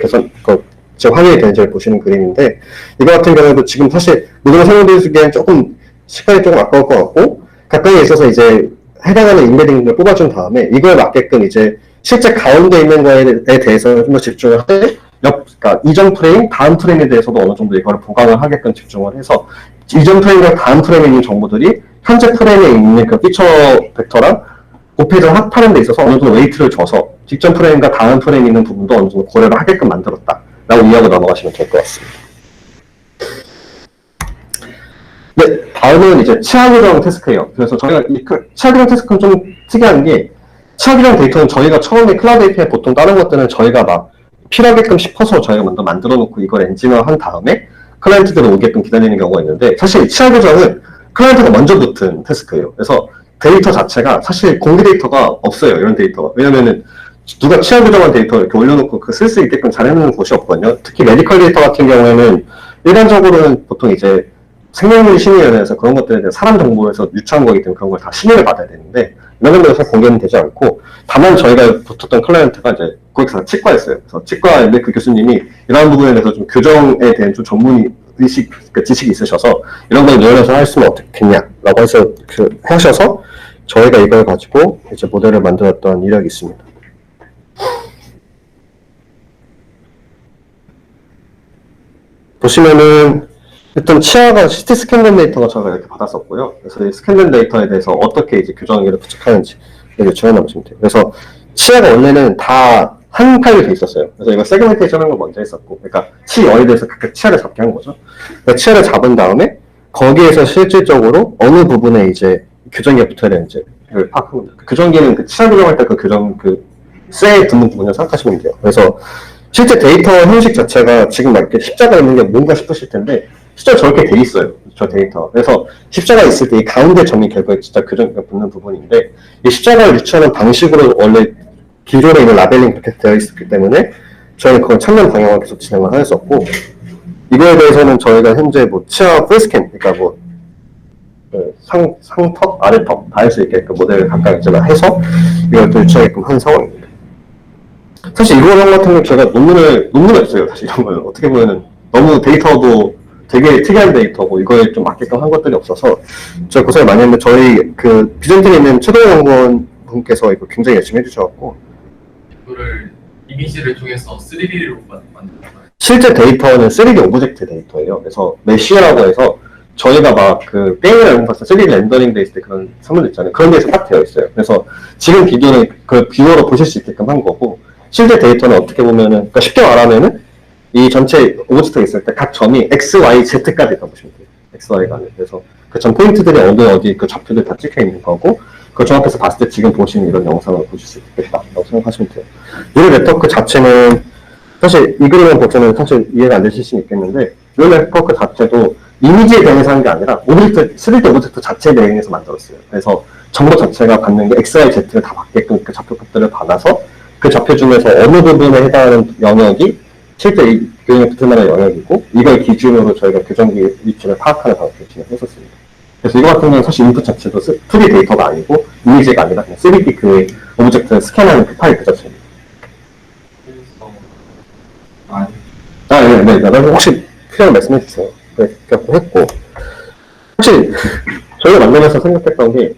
지금 확인이 되는지를 보시는 그림인데 이거 같은 경우에도 지금 사실 모든 설명드리기엔 조금 시간이 조금 아까울 것 같고 각각에 있어서 이제 해당하는 인베딩을 뽑아준 다음에 이거에 맞게끔 이제 실제 가운데 있는 거에 대해서 좀 더 집중을 하되 그러니까 이전 프레임, 다음 프레임에 대해서도 어느 정도 이거를 보강을 하게끔 집중을 해서 이전 프레임과 다음 프레임에 있는 정보들이 현재 프레임에 있는 그 피처 벡터랑 곱해서 합하는 데 있어서 어느 정도 웨이트를 줘서 직전 프레임과 다음 프레임에 있는 부분도 어느 정도 고려를 하게끔 만들었다 라고 이해하고 넘어가시면 될 것 같습니다. 네, 다음은 이제 치아 교정 태스크예요. 그래서 저희가 이 치아 교정 태스크는 좀 특이한 게 치아 교정 데이터는 저희가 처음에 클라우드 API 보통 다른 것들은 저희가 막 필요하게끔 싶어서 저희가 먼저 만들어 놓고 이걸 엔지니어한 다음에 클라이언트들이 오게끔 기다리는 경우가 있는데 사실 치아 교정은 클라이언트가 먼저 붙은 태스크예요. 그래서 데이터 자체가 사실 공개 데이터가 없어요. 이런 데이터가. 왜냐면은 누가 치아 교정한 데이터 이렇게 올려놓고 쓸 수 있게끔 잘 해놓는 곳이 없거든요. 특히 메디컬 데이터 같은 경우에는 일반적으로는 보통 이제 생명물 심의위원회에서 그런 것들에 대해 사람 정보에서 유추한 거기 때문에 그런 걸 다 심의를 받아야 되는데 이런 데서 공개는 되지 않고 다만 저희가 붙었던 클라이언트가 이제 고객사가 치과였어요. 그래서 치과인데 그 교수님이 이러한 부분에 대해서 좀 교정에 대한 좀 전문 지식이 있으셔서 이런 걸 이용해서 했으면 어떻겠냐라고 해서 하셔서 저희가 이걸 가지고 이제 모델을 만들었던 이력이 있습니다. 보시면은 일단 치아가 CT 스캔된 데이터가 저희가 이렇게 받았었고요. 그래서 이 스캔된 데이터에 대해서 어떻게 이제 교정기를 부착하는지 요청해 놓으시면 돼요. 그래서 치아가 원래는 다 한 파일이 돼 있었어요. 그래서 이거 세그멘테이션 하는 걸 먼저 했었고, 그러니까 치열에 대해서 각각 치아를 잡게 한 거죠. 그러니까 치아를 잡은 다음에 거기에서 실질적으로 어느 부분에 이제 교정기가 붙어야 되는지 를 파악합니다. 교정기는 그 치아 교정할 때 그 교정 쇠에 붙는 부분을 생각하시면 돼요. 그래서 실제 데이터 형식 자체가 지금 막 이렇게 십자가 있는 게 뭔가 싶으실 텐데 실제로 저렇게 돼 있어요. 저 데이터. 그래서 십자가 있을 때 이 가운데 점이 결국에 진짜 교정기가 붙는 부분인데 이 십자가를 유추하는 방식으로 원래 기존에 있는 라벨링 그렇게 되어 있었기 때문에 저희는 그걸 찾는 방향을 계속 진행을 하였었고 이거에 대해서는 저희가 현재 뭐 치아 풀스캔 그러니까 뭐 상턱, 아래턱 다 할 수 있게끔 모델을 각각 이제 해서 이걸 또 유추하게끔 한 상황입니다. 사실 이거 같은 경우 제가 논문이 없어요. 사실 이런 거는 어떻게 보면은 너무 데이터도 되게 특이한 데이터고 이거에 좀 맞게끔 한 것들이 없어서 제가 고생을 많이 했는데 저희 그 비전팀에 있는 최동 연구원 분께서 이거 굉장히 열심히 해주셔갖고 이거를 이미지를 통해서 3D로 만든다. 실제 데이터는 3D 오브젝트 데이터예요. 그래서 메쉬라고 해서 저희가 막 그 게임을 연구해서 3D 렌더링 돼 있을 때 그런 사물들 있잖아요. 그런 데서 딱 되어 있어요. 그래서 지금 비디오는 그 뷰어로 보실 수 있게끔 한 거고 실제 데이터는 어떻게 보면은 그러니까 쉽게 말하면은 이 전체 오브젝트가 있을 때 각 점이 X, Y, Z까지 있다고 보시면 돼요. X, Y가 아니라 그래서 그 점 포인트들이 어디 그 좌표들 다 찍혀 있는 거고 그걸 종합해서 봤을 때 지금 보시는 이런 영상을 보실 수 있겠다라고 생각하시면 돼요. 이 네트워크 자체는 사실 이 그림을 보시면 사실 이해가 안 되실 수는 있겠는데 이 네트워크 자체도 이미지에 대응해서 한 게 아니라 오브젝트, 3D 오브젝트 자체에 대응해서 만들었어요. 그래서 정보 자체가 받는 게 X, Y, Z를 다 받게끔 그 좌표값들을 받아서 그 좌표 중에서 어느 부분에 해당하는 영역이 실제 이 교정에 붙을 만한 영역이고 이걸 기준으로 저희가 교정기 위치를 파악하는 방식을 진행했었습니다. 그래서 이거 같은 경우는 사실 인풋 자체도 2D 데이터가 아니고 이미지가 아니라 그냥 3D 그 오브젝트를 스캔하는 그 파일 그 자체입니다. 네. 혹시 필요한 말씀해 주세요. 네, 그렇게 했고 혹시 저희가 만들면서 생각했던 게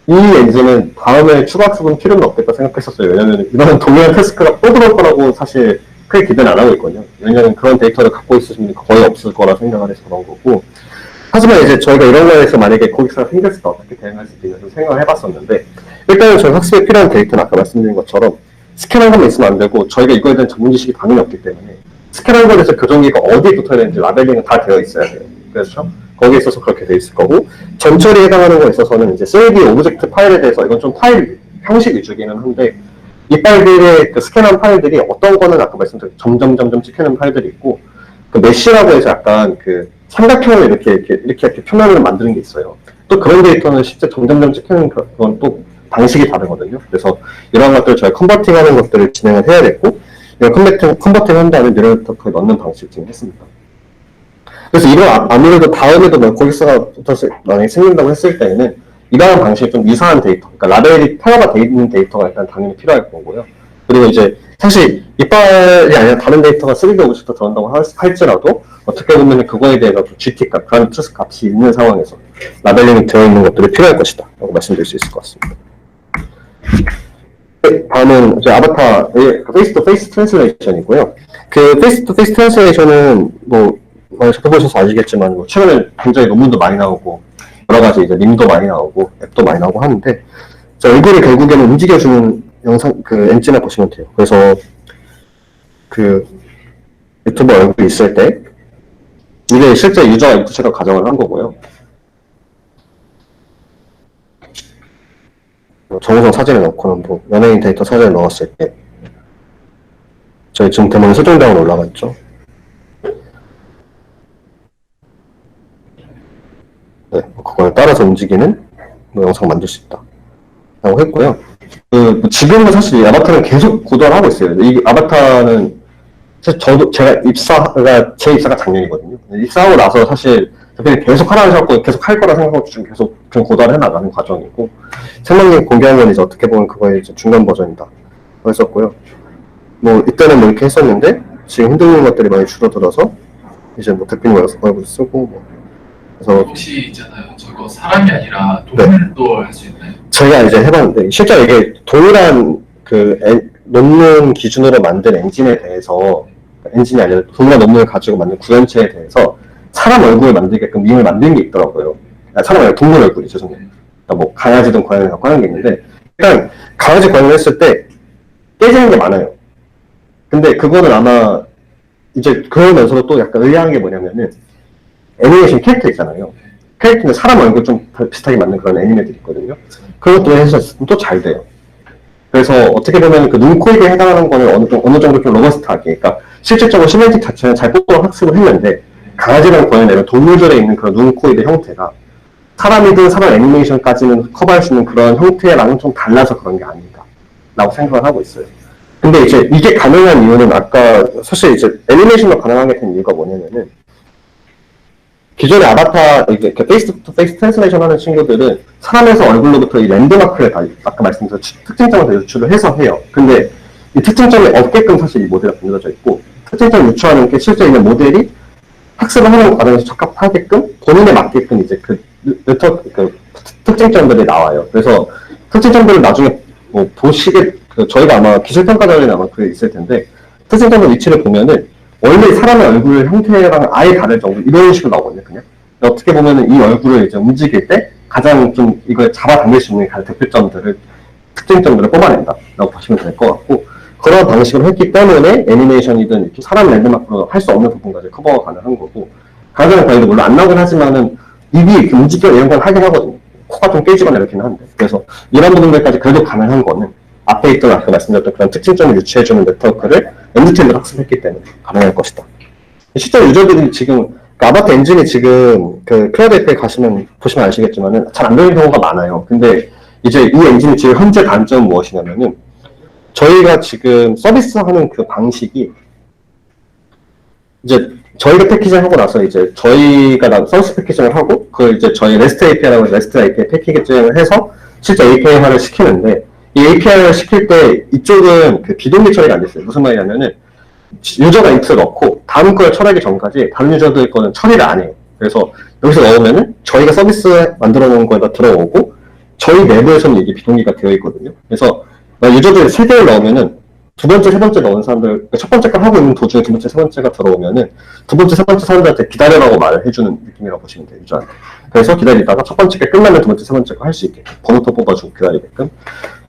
이 엔진은 다음에 추가 학습은 필요는 없겠다 생각했었어요. 왜냐면 이거는 동일한 태스크가 또 들어올 거라고 사실 크게 기대는 안 하고 있거든요. 왜냐면 그런 데이터를 갖고 있으시면 거의 없을 거라 생각을 해서 그런 거고 하지만 이제 저희가 이런 거에서 만약에 고객사가 생겼을 때 어떻게 대응할 수 있는지 생각을 해봤었는데 일단은 저희 학습에 필요한 데이터는 아까 말씀드린 것처럼 스캔한 것만 있으면 안 되고 저희가 이거에 대한 전문 지식이 당연히 없기 때문에 스캔한 거에서 교정기가 어디에 붙어야 되는지 라벨링은 다 되어 있어야 돼요. 그렇죠? 거기에 있어서 그렇게 되어 있을 거고 전처리에 해당하는 거에 있어서는 이제 3D 오브젝트 파일에 대해서 이건 좀 파일 형식 위주기는 한데 이 파일들의 그 스캔한 파일들이 어떤 거는 아까 말씀드린 점점 찍히는 파일들이 있고 그 메쉬라고 해서 약간 그 삼각형을 이렇게 표면을 만드는 게 있어요. 또 그런 데이터는 실제 점점 찍히는 그건 또 방식이 다르거든요. 그래서 이런 것들을 저희 컨버팅하는 것들을 진행을 해야 됐고 이걸 컨버팅 한 다음에 뉴럴 네트워크에 넣는 방식을 진행했습니다. 그래서 이걸 아무래도 다음에도 뭐 고객사가 만약에 생긴다고 했을 때에는 이러한 방식이 좀 유사한 데이터, 그러니까 라벨이 태화가 되어 있는 데이터가 일단 당연히 필요할 거고요. 그리고 이제 사실 이빨이 아니라 다른 데이터가 3D 오브젝트 들어간다고 할지라도 어떻게 보면 그거에 대해서 GT 값, 그런 트루스 값이 있는 상황에서 라벨링이 되어 있는 것들이 필요할 것이다 라고 말씀드릴 수 있을 것 같습니다. 다음은 이제 아바타 페이스 투 페이스 트랜슬레이션이고요. 그 페이스 투 페이스 트랜슬레이션은 뭐 접해보셔서 아시겠지만 뭐 최근에 굉장히 논문도 많이 나오고 여러 가지 이제 밈도 많이 나오고 앱도 많이 나오고 하는데 얼굴을 결국에는 움직여주는 영상 그 엔진을 보시면 돼요. 그래서 그 유튜버 얼굴이 있을 때 이게 실제 유저가 인풋처럼 가정을 한 거고요. 정우성 사진을 넣고는 뭐 연예인 데이터 사진을 넣었을 때 저희 지금 대만에 세종대왕으로 올라가 있죠. 네, 그걸 따라서 움직이는 뭐 영상 만들 수 있다 라고 했고요. 지금은 사실 이 아바타는 계속 고도화를 하고 있어요. 이 아바타는 사실 제 입사가 작년이거든요. 입사하고 나서 사실 대표님 계속 하라 하셨고 계속 할 거라 생각하고 지금 계속 좀 고도화를 해나가는 과정이고 생명력 공개한 건 이제 어떻게 보면 그거의 이제 중간 버전이다 했었고요. 뭐 이때는 뭐 이렇게 했었는데 지금 흔들리는 것들이 많이 줄어들어서 이제 뭐 대표님 얼굴 쓰고 뭐 그래서 혹시 있잖아요. 저거 사람이 아니라 동물도 할 수 있나요? 제가 이제 해봤는데 실제로 이게 동일한 그 논문 기준으로 만든 엔진에 대해서 엔진이 아니라 동일한 논문을 가지고 만든 구현체에 대해서 사람 얼굴을 만들게끔 밈을 만든 게 있더라고요. 사람 아니라 동물 얼굴이 죄송해요. 그러니까 뭐 강아지든 고양이를 갖고 하는 게 있는데 일단 강아지 고양이를 했을 때 깨지는 게 많아요. 근데 그거는 아마 이제 그러면서도 또 약간 의아한 게 뭐냐면은 애니메이션 캐릭터 있잖아요. 캐릭터는 사람 얼굴 좀 비슷하게 만든 그런 애니메들이 있거든요. 그것도 해서 또 잘 돼요. 그래서 어떻게 보면 그 눈, 코, 입에 해당하는 거는 어느 정도 좀 로버스트하게, 그러니까 실질적으로 시멘틱 자체는 잘 뽑아 학습을 했는데 강아지랑 고양이 이런 동물들에 있는 그런 눈, 코, 입의 형태가 사람이든 사람 애니메이션까지는 커버할 수 있는 그런 형태랑은 좀 달라서 그런 게 아닌가 라고 생각을 하고 있어요. 근데 이제 이게 가능한 이유는 아까 사실 이제 애니메이션도 가능하게 된 이유가 뭐냐면은 기존의 아바타, 이게 페이스 투 페이스 트랜슬레이션 하는 친구들은 사람에서 얼굴로부터 이 랜드마크를 다, 아까 말씀드린 특징점을 다 유출을 해서 해요. 근데 이 특징점이 없게끔 사실 이 모델이 만들어져 있고, 특징점을 유추하는 게 실제 있는 모델이 학습을 하는 과정에서 적합하게끔 본인에 맞게끔 이제 그 특징점들이 나와요. 그래서 특징점들을 나중에 뭐 보시게, 저희가 아마 기술평가자료에 아마 그게 있을 텐데, 특징점의 위치를 보면은 원래 사람의 얼굴 형태랑 아예 다를 정도 이런 식으로 나오거든요, 그냥. 어떻게 보면은 이 얼굴을 이제 움직일 때 가장 좀 이걸 잡아당길 수 있는 가장 대표점들을, 특징점들을 뽑아낸다라고 보시면 될 것 같고, 그런 방식으로 했기 때문에 애니메이션이든 이렇게 사람 랜드마크로 할 수 없는 부분까지 커버가 가능한 거고, 가장 과일도 물론 안 나오긴 하지만은 입이 이렇게 움직여 이런 건 하긴 하거든요. 코가 좀 깨지거나 이렇긴 한데. 그래서 이런 부분들까지 그래도 가능한 거는 앞에 있던 아까 말씀드렸던 그런 특징점을 유추해주는 네트워크를 엔드투엔드로 학습했기 때문에 가능할 것이다. 실제 유저들이 지금 그 아바타 엔진이 지금 그 클라우드 API 가시면 보시면 아시겠지만은 잘 안 되는 경우가 많아요. 근데 이제 이 엔진이 지금 현재 단점은 무엇이냐면은 저희가 지금 서비스하는 그 방식이 이제 저희가 패키징 하고 나서 이제 저희가 서비스 패키징을 하고 그걸 이제 저희 REST API라고 해서 REST API 패키징을 해서 실제 API화를 시키는데 이 API를 시킬 때 이쪽은 그 비동기 처리가 안 됐어요. 무슨 말이냐면은 유저가 인풋을 넣고 다음 걸 처리하기 전까지 다른 유저들 거는 처리를 안 해요. 그래서 여기서 넣으면은 저희가 서비스 만들어 놓은 거에다 들어오고 저희 내부에서는 이게 비동기가 되어 있거든요. 그래서 유저들이 3개를 넣으면은 두 번째, 세 번째 넣은 사람들, 첫 번째 걸 하고 있는 도중에 두 번째, 세 번째가 들어오면은 두 번째, 세 번째 사람들한테 기다려라고 말을 해주는 느낌이라고 보시면 돼요, 유저한테. 그래서 기다리다가 첫 번째 게 끝나면 두 번째, 세 번째 거 할 수 있게끔 번호표 뽑아주고 기다리게끔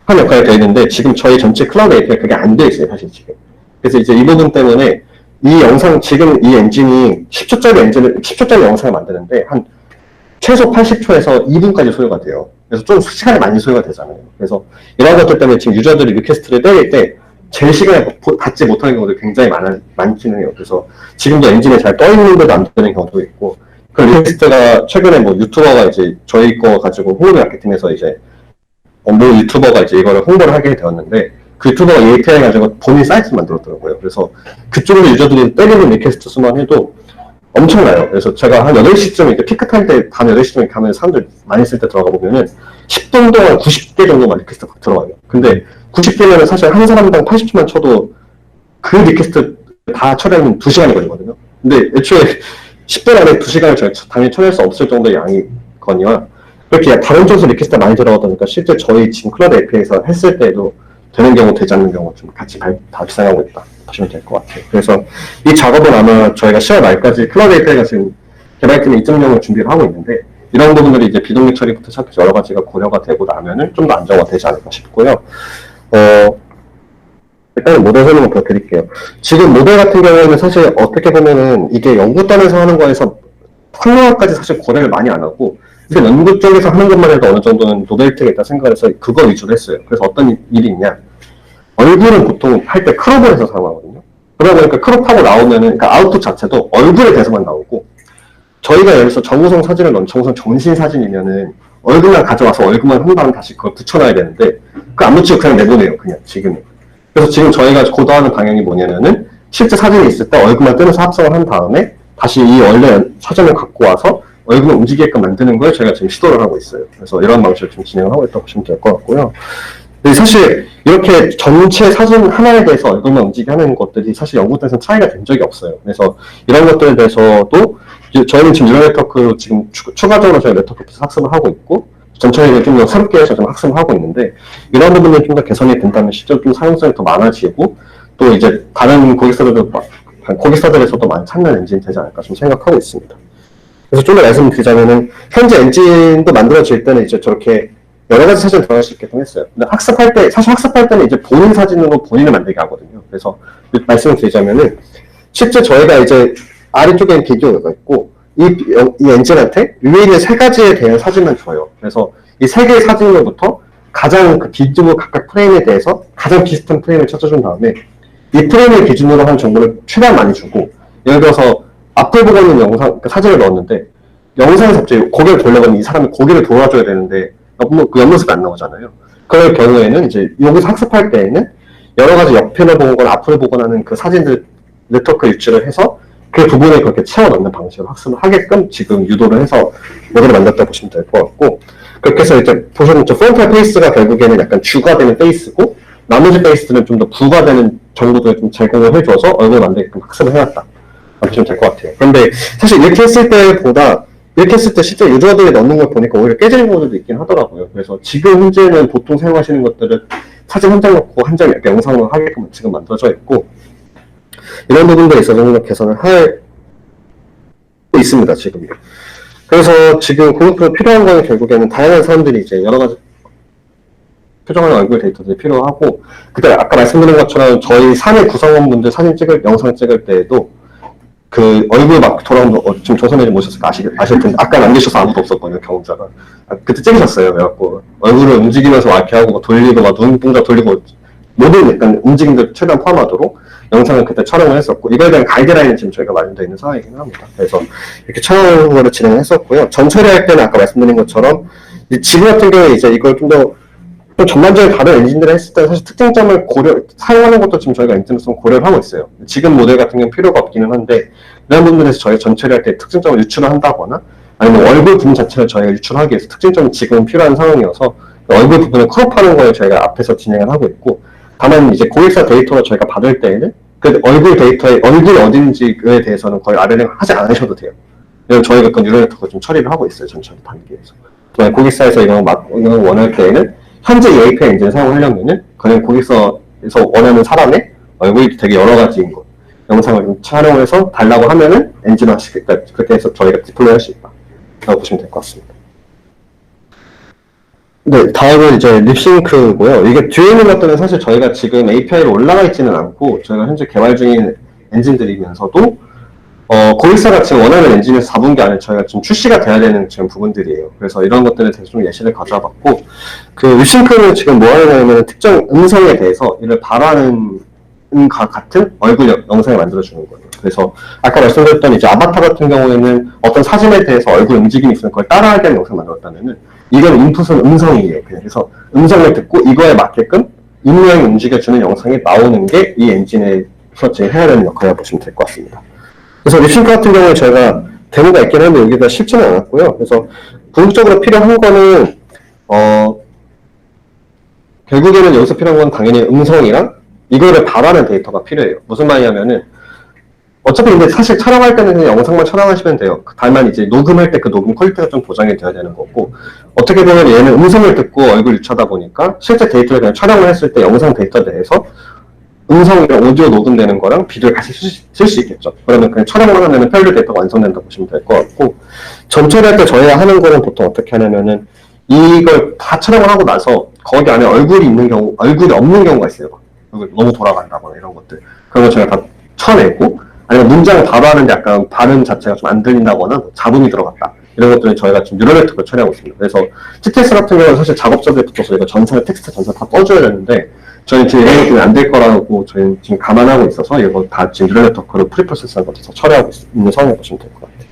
한 역할이 되어 있는데 지금 저희 전체 클라우드 API 그게 안 되어 있어요, 사실 지금. 그래서 이제 이 부분 때문에 이 영상, 지금 이 엔진이 10초짜리 영상을 만드는데 한 최소 80초에서 2분까지 소요가 돼요. 그래서 좀 시간이 많이 소요가 되잖아요. 그래서 이런 것들 때문에 지금 유저들이 리퀘스트를 때릴 때 제 시간에 받지 못하는 경우도 굉장히 많기는 해요. 그래서 지금도 엔진에 잘 떠있는데도 안 되는 경우도 있고, 그 리퀘스트가 최근에 뭐 유튜버가 이제 저희 거 가지고 홍보를 마케팅에서 이제 뭐 유튜버가 이제 이거를 홍보를 하게 되었는데, 그 유튜버가 이 API 가지고 본인 사이트를 만들었더라고요. 그래서 그쪽으로 유저들이 때리는 리퀘스트 수만 해도 엄청나요. 그래서 제가 한 8시쯤에 이렇게 피크 타임 때 밤 8시쯤에 가면 사람들 많이 있을 때 들어가 보면은 10분 동안 90개 정도만 리퀘스트가 들어가요. 근데 90개면은 사실 한 사람당 80초만 쳐도 그 리퀘스트 다 처리하면 2시간이 걸리거든요. 근데 애초에 10분 안에 2시간을 당연히 처리할 수 없을 정도의 양이거니와 그렇게 다른 쪽에서 리퀘스트가 많이 들어가다 보니까 실제 저희 지금 클라우드 API에서 했을 때도 되는 경우 되지 않는 경우 좀 같이 발생하고 있다 보시면 될 것 같아요. 그래서 이 작업은 아마 저희가 10월 말까지 클라우드 API가 지금 개발팀이 2.0을 준비를 하고 있는데 이런 부분들이 이제 비동기 처리부터 시작해서 여러 가지가 고려가 되고 나면은 좀 더 안정화되지 않을까 싶고요. 일단 모델 설명을 더 드릴게요. 지금 모델 같은 경우에는 사실 어떻게 보면은 이게 연구단에서 하는 거에서 확률화까지 사실 고려를 많이 안 하고 근데 연구 쪽에서 하는 것만 해도 어느 정도는 노벨트가 있다 생각해서 그거 위주로 했어요. 그래서 어떤 일이 있냐. 얼굴은 보통 할 때 크롭을 해서 사용하거든요. 그러다 보니까 크롭하고 나오면은, 그러니까 아웃풋 자체도 얼굴에 대해서만 나오고, 저희가 여기서 정우성 사진을 넣은 정우성 전신 사진이면은, 얼굴만 가져와서 얼굴만 한 다음 다시 그걸 붙여놔야 되는데, 그거 안 붙이고 그냥 내보내요, 그냥, 지금은. 그래서 지금 저희가 고도하는 방향이 뭐냐면은, 실제 사진이 있을 때 얼굴만 떼면서 합성을 한 다음에, 다시 이 원래 사진을 갖고 와서 얼굴을 움직이게끔 만드는 걸 저희가 지금 시도를 하고 있어요. 그래서 이런 방식을 좀 진행을 하고 있다고 보시면 될 것 같고요. 사실 이렇게 전체 사진 하나에 대해서 얼굴만 움직이게 하는 것들이 사실 연구단에서는 차이가 된 적이 없어요. 그래서 이런 것들에 대해서도 저희는 지금 뉴럴 네트워크로 지금 추가적으로 저희 네트워크에서 학습을 하고 있고 전체적으로 좀 더 새롭게 해서 좀 학습을 하고 있는데 이런 부분이 좀 더 개선이 된다면 실제로 좀 사용성이 더 많아지고 또 이제 다른 고객사들에서도 많이 찾는 엔진이 되지 않을까 좀 생각하고 있습니다. 그래서 좀 더 말씀드리자면은 현재 엔진도 만들어질 때는 이제 저렇게 여러 가지 사진을 들어갈 수 있게끔 했어요. 근데 사실 학습할 때는 이제 본인 사진으로 본인을 만들게 하거든요. 그래서 말씀을 드리자면은 실제 저희가 이제 아래쪽에는 비디오가 있고 이 엔진한테 위에 있는 세 가지에 대한 사진만 줘요. 그래서 이 세 개의 사진으로부터 가장 그 비디오 각각 프레임에 대해서 가장 비슷한 프레임을 찾아준 다음에 이 프레임을 기준으로 한 정보를 최대한 많이 주고, 예를 들어서 앞을 보고 있는 영상, 그 사진을 넣었는데 영상에서 갑자기 고개를 돌려보면 이 사람이 고개를 돌아줘야 되는데 그 옆모습이 안 나오잖아요. 그럴 경우에는 이제 여기서 학습할 때에는 여러 가지 옆편을 보거나 앞을 보거나 하는 그 사진들 네트워크 유치를 해서 그 부분을 그렇게 채워 넣는 방식으로 학습을 하게끔 지금 유도를 해서 모델을 만들었다고 보시면 될 것 같고, 그렇게 해서 이제 보시면 프론탈 페이스가 결국에는 약간 주가 되는 페이스고 나머지 페이스들은 좀 더 부가 되는 정보들을 좀 제공을 해줘서 얼굴을 만들게끔 학습을 해놨다. 보시면 될 것 같아요. 그런데 사실 이렇게 했을 때보다 이렇게 했을 때 실제 유저들이 넣는 걸 보니까 오히려 깨지는 경우도 있긴 하더라고요. 그래서 지금 현재는 보통 사용하시는 것들은 사진 한 장 넣고 한 장 영상으로 하게끔 지금 만들어져 있고, 이런 부분들에 있어서 좀 개선을 하고 있습니다, 지금. 그래서 지금 고급으로 필요한 거는 결국에는 다양한 사람들이 이제 여러 가지 표정하는 얼굴 데이터들이 필요하고, 그때 아까 말씀드린 것처럼 저희 사내 구성원분들 사진 찍을, 영상 찍을 때에도 그 얼굴 막 돌아오면 지금 조선애님 모셨으니까 아실 텐데 아까 남기셔서 아무도 없었거든요, 경험자가. 그때 찍으셨어요. 그래갖고 얼굴을 움직이면서 막 이렇게 하고 막 돌리고 막 눈동자 돌리고 모든 약간 움직임들 최대한 포함하도록 영상을 그때 촬영을 했었고, 이거에 대한 가이드라인은 지금 저희가 마련되어 있는 상황이긴 합니다. 그래서 이렇게 촬영을 진행을 했었고요. 전 처리할 때는 아까 말씀드린 것처럼 지금 같은 경우에 이제 이걸 좀 전반적인 다른 엔진들을 했을 때 사실 특징점을 사용하는 것도 지금 저희가 엔진으로서 고려를 하고 있어요. 지금 모델 같은 경우는 필요가 없기는 한데, 이런 부분에서 저희가 전처리할 때 특징점을 유출을 한다거나 아니면 얼굴 부분 자체를 저희가 유출하기 위해서 특징점이 지금 필요한 상황이어서 얼굴 부분을 크롭하는 걸 저희가 앞에서 진행을 하고 있고, 다만 이제 고객사 데이터를 저희가 받을 때에는 그 얼굴 데이터의 얼굴이 어딘지에 대해서는 거의 RLM 하지 않으셔도 돼요. 왜냐면 저희가 그 뉴럴 네트워크 좀 처리를 하고 있어요, 전처리 단계에서. 만약 고객사에서 이런 거 원할 때에는 현재 이 API 엔진을 사용하려면은 그냥 고객사에서 원하는 사람의 얼굴이 되게 여러 가지인 거 영상을 좀 촬영을 해서 달라고 하면은 엔진을 하시겠다. 그렇게 해서 저희가 디플로이 할 수 있다 라고 보시면 될 것 같습니다. 네, 다음은 이제 립싱크고요. 이게 뒤에 있는 것들은 사실 저희가 지금 API로 올라가 있지는 않고 저희가 현재 개발 중인 엔진들이면서도 고객사가 지금 원하는 엔진에서 잡은 게 아니라 저희가 지금 출시가 돼야 되는 지금 부분들이에요. 그래서 이런 것들에 대해서 좀 예시를 가져봤고, 그 립싱크는 지금 뭐 하냐면 특정 음성에 대해서 이를 바라는 같은 얼굴 영상을 만들어주는 거예요. 그래서 아까 말씀드렸던 이제 아바타 같은 경우에는 어떤 사진에 대해서 얼굴 움직임이 있으면 그걸 따라하게 하는 영상을 만들었다면은 이건 인풋은 음성이에요. 그래서 음성을 듣고 이거에 맞게끔 입모양이 움직여주는 영상이 나오는 게 이 엔진에서 지금 해야 되는 역할이라고 보시면 될 것 같습니다. 그래서 립싱크 같은 경우에 저희가 데모가 있긴 한데 여기다 쉽지는 않았고요. 그래서 궁극적으로 필요한 거는 결국에는 여기서 필요한 건 당연히 음성이랑 이거를 바라는 데이터가 필요해요. 무슨 말이냐면은 어차피 근데 사실 촬영할 때는 그냥 영상만 촬영하시면 돼요. 다만 이제 녹음할 때 그 녹음 퀄리티가 좀 보장이 돼야 되는 거고, 어떻게 보면 얘는 음성을 듣고 얼굴 유추하다 보니까 실제 데이터를 그냥 촬영을 했을 때 영상 데이터 내에서 음성이랑 오디오 녹음되는 거랑 비디오를 같이 쓸 수 있겠죠. 그러면 그냥 촬영만 하면 펠류 데이터가 완성된다고 보시면 될 것 같고, 전처리할 때 저희가 하는 거는 보통 어떻게 하냐면은 이걸 다 촬영을 하고 나서 거기 안에 얼굴이 있는 경우, 얼굴이 없는 경우가 있어요. 얼굴 너무 돌아간다거나 이런 것들. 그런 거 저희가 다 쳐내고, 아니면 문장을 바로 하는데 약간 발음 자체가 좀 안 들린다거나 잡음이 들어갔다. 이런 것들은 저희가 지금 뉴럴 네트워크를 처리하고 있습니다. 그래서 TTS 같은 경우는 사실 작업자들부터 이거 텍스트 전사 다 떠줘야 되는데, 저희는 지금 이런 것들이 안 될 거라고 저희는 지금 감안하고 있어서 이거 다 지금 뉴럴 네트워크로 프리프로세스한 것도 처리하고 있는 상황을 보시면 될 것 같아요.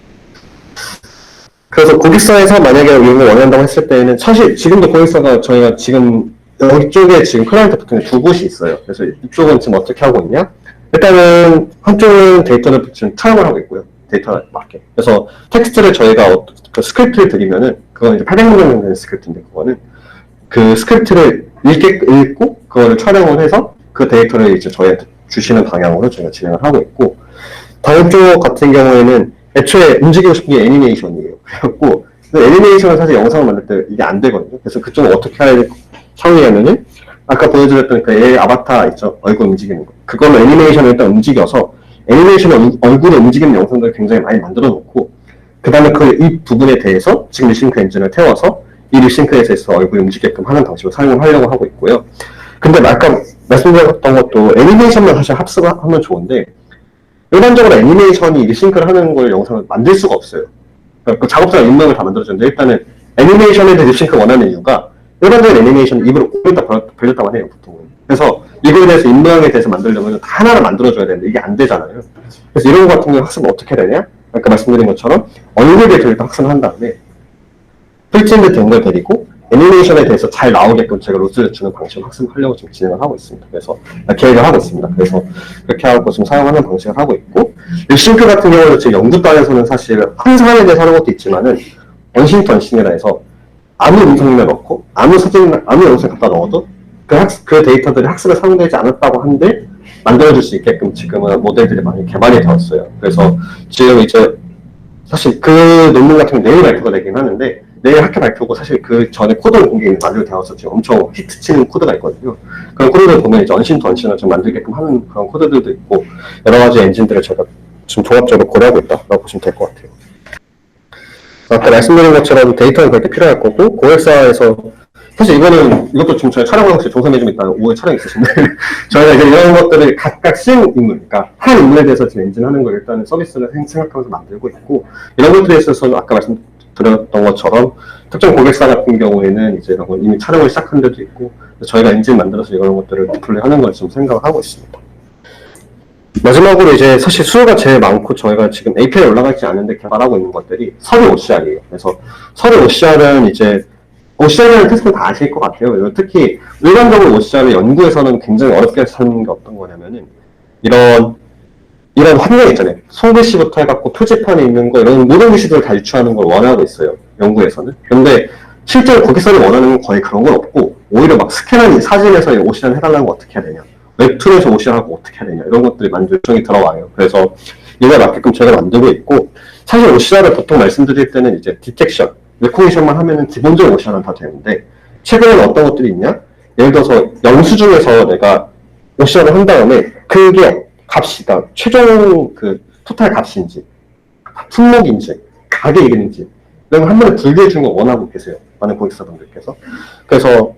그래서 고객사에서 만약에 이런 걸 원한다고 했을 때는 사실 지금도 고객사가 저희가 지금 여기 쪽에 지금 클라이언트 같은 게 두 곳이 있어요. 그래서 이쪽은 지금 어떻게 하고 있냐? 일단은 한쪽은 데이터를 지금 촬영을 하고 있고요. 데이터에 맞게. 그래서 텍스트를 저희가 그 스크립트를 드리면은 그건 이제 800문 정도 되는 스크립트인데 그거는 그 스크립트를 읽고 그거를 촬영을 해서 그 데이터를 이제 저희한테 주시는 방향으로 저희가 진행을 하고 있고, 다음 쪽 같은 경우에는 애초에 움직이고 싶은 게 애니메이션이에요. 그래갖고 애니메이션은 사실 영상을 만들 때 이게 안 되거든요. 그래서 그쪽은 어떻게 할 상황이냐면은 아까 보여드렸던 그 AI 아바타 있죠? 얼굴 움직이는 거. 그걸로 애니메이션을 일단 움직여서 애니메이션의 얼굴을 움직이는 영상들을 굉장히 많이 만들어 놓고, 그 다음에 이 부분에 대해서 지금 리싱크 엔진을 태워서 이 리싱크에서 얼굴이 움직이게끔 하는 방식으로 사용하려고 하고 있고요. 근데 아까 말씀드렸던 것도 애니메이션만 사실 합수하면 좋은데 일반적으로 애니메이션이 리싱크를 하는 걸 영상을 만들 수가 없어요. 그 작업자가 인명을 다 만들어주는데 일단은 애니메이션에 대해 리싱크 원하는 이유가 일반적인 애니메이션 입으로 꼴다 벌렸다고 해요, 보통은. 그래서 이거에 대해서 인모양에 대해서 만들려면 다 하나를 만들어줘야 되는데 이게 안 되잖아요. 그래서 이런 거 같은 경우 학습을 어떻게 되냐? 아까 말씀드린 것처럼 얼굴 데이터를 일단 학습을 한 다음에 필진드 된 걸 데리고 애니메이션에 대해서 잘 나오게끔 제가 로스를 주는 방식으로 학습하려고 지금 진행을 하고 있습니다. 그래서 계획을 하고 있습니다. 그래서 그렇게 하고 지금 사용하는 방식을 하고 있고 리싱크 같은 경우는 지금 연구단에서는 사실 항상에 대해서 하는 것도 있지만은 원싱 투 원싱이라 해서 아무 음성이나 넣고 아무 사진, 아무 영상 갖다 넣어도 그 데이터들이 학습에 사용되지 않았다고 한데 만들어줄 수 있게끔 지금은 모델들이 많이 개발이 되었어요. 그래서 지금 이제 사실 그 논문 같은 게 내일 발표가 되긴 하는데 내일 학회 발표고 사실 그 전에 코드를 공개가 만들어서 지금 엄청 히트치는 코드가 있거든요. 그런 코드를 보면 이제 언신 투 언신을 좀 만들게끔 하는 그런 코드들도 있고 여러 가지 엔진들을 제가 지금 종합적으로 고려하고 있다라고 보시면 될 것 같아요. 아까 말씀드린 것처럼 데이터는 그렇게 필요할 거고 고객사에서 사실 이것도 지금 저희 촬영하고 있어요. 종선에 좀 있다 오후에 촬영 있으신데 저희가 이제 이런 것들을 각각 시행 인물, 그러니까 한 인물에 대해서 지금 엔진 하는 걸 일단은 서비스를 생각하면서 만들고 있고 이런 것들에 있어서 아까 말씀드렸던 것처럼 특정 고객사 같은 경우에는 이제 이런 걸 이미 촬영을 시작한 데도 있고 저희가 엔진 만들어서 이런 것들을 디플레이하는 걸 지금 생각을 하고 있습니다. 마지막으로 이제 사실 수요가 제일 많고 저희가 지금 API에 올라가지 않은데 개발하고 있는 것들이 서류 OCR이에요. 그래서 서류 OCR은 이제 OCR이라는 테스트는 다 아실 것 같아요. 특히 일반적으로 OCR을 연구에서는 굉장히 어렵게 하는 게 어떤 거냐면은 이런 환경 있잖아요. 손글씨부터 해갖고 표지판에 있는 거 이런 모든 글씨들을 다 유추하는 걸 원하고 있어요. 연구에서는. 근데 실제로 거기서는 원하는 건 거의 그런 건 없고 오히려 막 스캔한 사진에서 OCR 해달라는 거 어떻게 해야 되냐, 웹툰에서 OCR하고 어떻게 해야 되냐 이런 것들이 많이 요청이 들어와요. 그래서 이거에 맞게끔 저희가 만들고 있고 사실 OCR을 보통 말씀드릴 때는 이제 디텍션, 레코니션만 하면은 기본적인 OCR은 다 되는데 최근에는 어떤 것들이 있냐? 예를 들어서 영수증에서 내가 OCR을 한 다음에 그게 값이 다 최종 그 토탈 값인지 품목인지 가격인지 이런 걸 한 번에 분류해 주는 걸 원하고 계세요. 많은 고객사분들께서. 그래서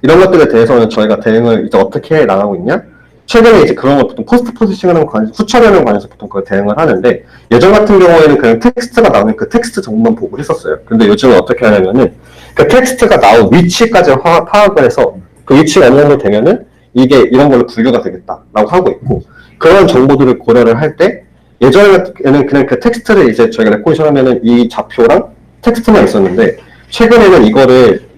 이런 것들에 대해서는 저희가 대응을 이제 어떻게 나가고 있냐? 최근에 이제 그런 걸 보통 포스트 프로세싱하는 관해서 후처리하는 관해서 보통 그걸 대응을 하는데 예전 같은 경우에는 그냥 텍스트가 나오면 그 텍스트 정보만 보고 했었어요. 근데 요즘은 어떻게 하냐면은 그 텍스트가 나온 위치까지 파악을 해서 그 위치가 어느 정도 되면은 이게 이런 걸로 분류가 되겠다라고 하고 있고 그런 정보들을 고려를 할 때 예전에는 그냥 그 텍스트를 이제 저희가 레코니션 하면은 이 좌표랑 텍스트만 있었는데 최근에는 이거를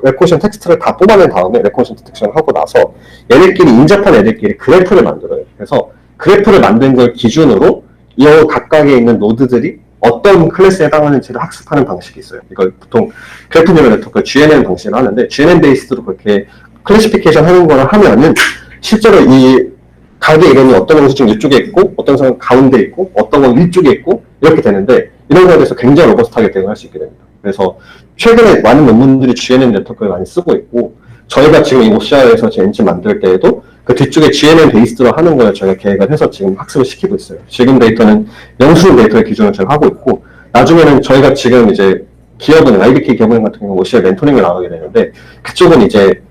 레코니션 텍스트를 다 뽑아낸 다음에 레코니션 디텍션을 하고 나서 얘네끼리 인접한 애들끼리 그래프를 만들어요. 그래서 그래프를 만든 걸 기준으로 이 각각에 있는 노드들이 어떤 클래스에 해당하는지를 학습하는 방식이 있어요. 이걸 보통 그래프 뉴럴 네트워크 GNN 방식으로 하는데 GNN 베이스로 그렇게 클래시피케이션 하는 거를 하면은 실제로 이 가게 이름이 어떤 영수증 이쪽에 있고 어떤 사람 가운데 있고 어떤 건 위쪽에 있고 이렇게 되는데 이런 거에 대해서 굉장히 로버스트하게 대응할 수 있게 됩니다. 그래서 최근에 많은 논문들이 GNN 네트워크를 많이 쓰고 있고 저희가 지금 이 OCR에서 엔진 만들 때에도 그 뒤쪽에 GNN 베이스로 하는 걸 저희가 계획을 해서 지금 학습을 시키고 있어요. 지금 데이터는 영수증 데이터의 기준을 저희가 하고 있고 나중에는 저희가 지금 이제 기업은 IBK 기업은 같은 경우 OCR 멘토링을 나가게 되는데 그쪽은 이제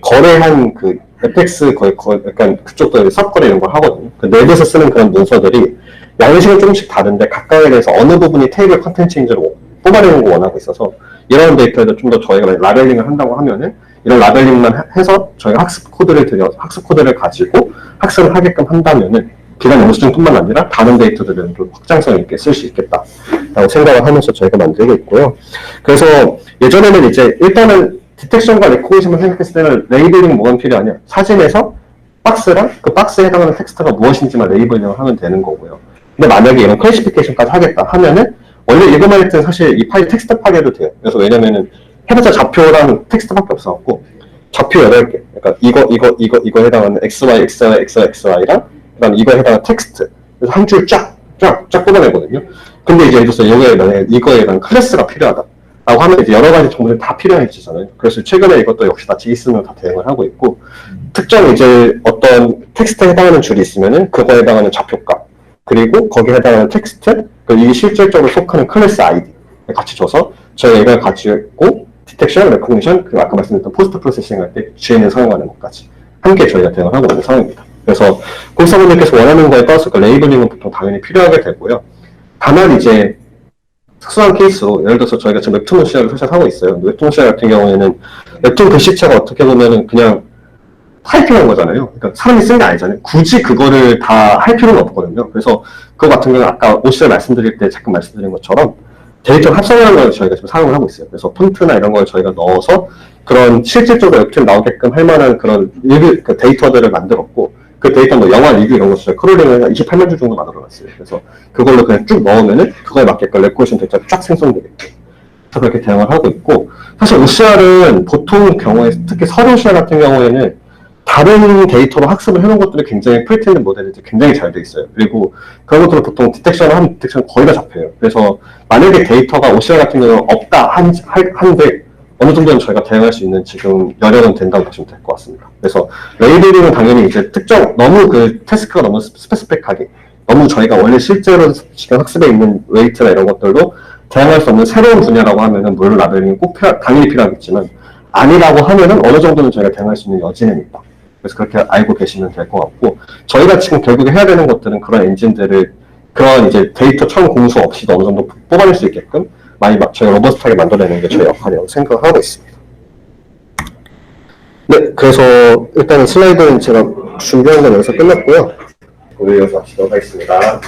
거래한 그 FX 거의 약간 그쪽도 섭거래 이런 걸 하거든요. 그 랩에서 쓰는 그런 문서들이 양식은 조금씩 다른데 각각에 대해서 어느 부분이 테이블 컨텐츠인지로 뽑아내는 거 원하고 있어서 이런 데이터에도 좀 더 저희가 라벨링을 한다고 하면은 이런 라벨링만 해서 저희가 학습 코드를 가지고 학습을 하게끔 한다면은 비단 영수증뿐만 아니라 다른 데이터들은 좀 확장성 있게 쓸 수 있겠다라고 생각을 하면서 저희가 만들고 있고요. 그래서 예전에는 이제 일단은 디텍션과 레코니션만 생각했을 때는 레이블링 뭐가 필요하냐? 사진에서 박스랑 그 박스에 해당하는 텍스트가 무엇인지만 레이블링을 하면 되는 거고요. 근데 만약에 이런 클래시피케이션까지 하겠다 하면은 원래 이거만 할 때는 사실 이 파일 텍스트 파괴도 돼요. 그래서 왜냐면은 해봤자 좌표랑 텍스트밖에 없어갖고 좌표 8개, 그러니까 이거 해당하는 XY, XY랑 그다음 이거에 해당하는 텍스트 그래서 한 줄 쫙 뽑아내거든요. 근데 이제 예를 들어서 이거에 대한 클래스가 필요하다 라고 하면 이제 여러 가지 정보들이 다 필요해지잖아요. 그래서 최근에 이것도 역시 다 JSON으로 다 대응을 하고 있고 특정 이제 어떤 텍스트에 해당하는 줄이 있으면은 그거에 해당하는 좌표값 그리고 거기에 해당하는 텍스트, 그리고 이 실질적으로 속하는 클래스 아이디 같이 줘서 저희가 이걸 가지고 디텍션, 레코그니션, 그리고 아까 말씀드렸던 포스트 프로세싱 할 때 GN을 사용하는 것까지 함께 저희가 대응을 하고 있는 상황입니다. 그래서 고객사분들께서 원하는 거에 따라서 그 레이블링은 보통 당연히 필요하게 되고요. 다만 이제 특수한 케이스로 예를 들어서 저희가 지금 웹툰 OCR을 살짝 하고 있어요. 웹툰 OCR 같은 경우에는 웹툰 글씨체가 어떻게 보면은 그냥 타이핑한 거잖아요. 그러니까 사람이 쓴 게 아니잖아요. 굳이 그거를 다 할 필요는 없거든요. 그래서 그거 같은 경우는 아까 OCR 말씀드릴 때 잠깐 말씀드린 것처럼 데이터 합성이라는 걸 저희가 지금 사용을 하고 있어요. 그래서 폰트나 이런 걸 저희가 넣어서 그런 실질적으로 웹툰 나오게끔 할 만한 그런 리뷰, 그 데이터들을 만들었고, 그 데이터 뭐 영화 리뷰 이런 거 저희 크롤링을 한 28만 줄 정도 만들어놨어요. 그래서 그걸로 그냥 쭉 넣으면은 그거에 맞게끔 레코레이션 데이터가 쫙 생성되게끔. 그래서 그렇게 대응을 하고 있고, 사실 OCR은 보통 경우에, 특히 서류 OCR 같은 경우에는 다른 데이터로 학습을 해놓은 것들이 굉장히 프리트렌드 모델이 굉장히 잘 돼 있어요. 그리고 그런 것들을 보통 디텍션을 하면 디텍션 거의 다 잡혀요. 그래서 만약에 데이터가 OCR 같은 경우는 없다 한데 어느 정도는 저희가 대응할 수 있는 지금 여력은 된다고 보시면 될 것 같습니다. 그래서 레이블링은 당연히 이제 특정 너무 그 태스크가 너무 스페시픽하게 너무 저희가 원래 실제로 지금 학습에 있는 웨이트나 이런 것들도 대응할 수 없는 새로운 분야라고 하면은 물론 라벨링이 꼭 당연히 필요하겠지만 아니라고 하면은 어느 정도는 저희가 대응할 수 있는 여지는 있다. 그래서 그렇게 알고 계시면 될 것 같고, 저희가 지금 결국에 해야 되는 것들은 그런 엔진들을 그런 이제 데이터 처음 공수 없이도 어느 정도 뽑아낼 수 있게끔 많이 저희가 로버스트하게 만들어내는 게 저희 역할이라고 생각을 하고 있습니다. 네, 그래서 일단 슬라이드는 제가 준비한 건 여기서 끝났고요. 오늘 여기서 마치도록 하겠습니다.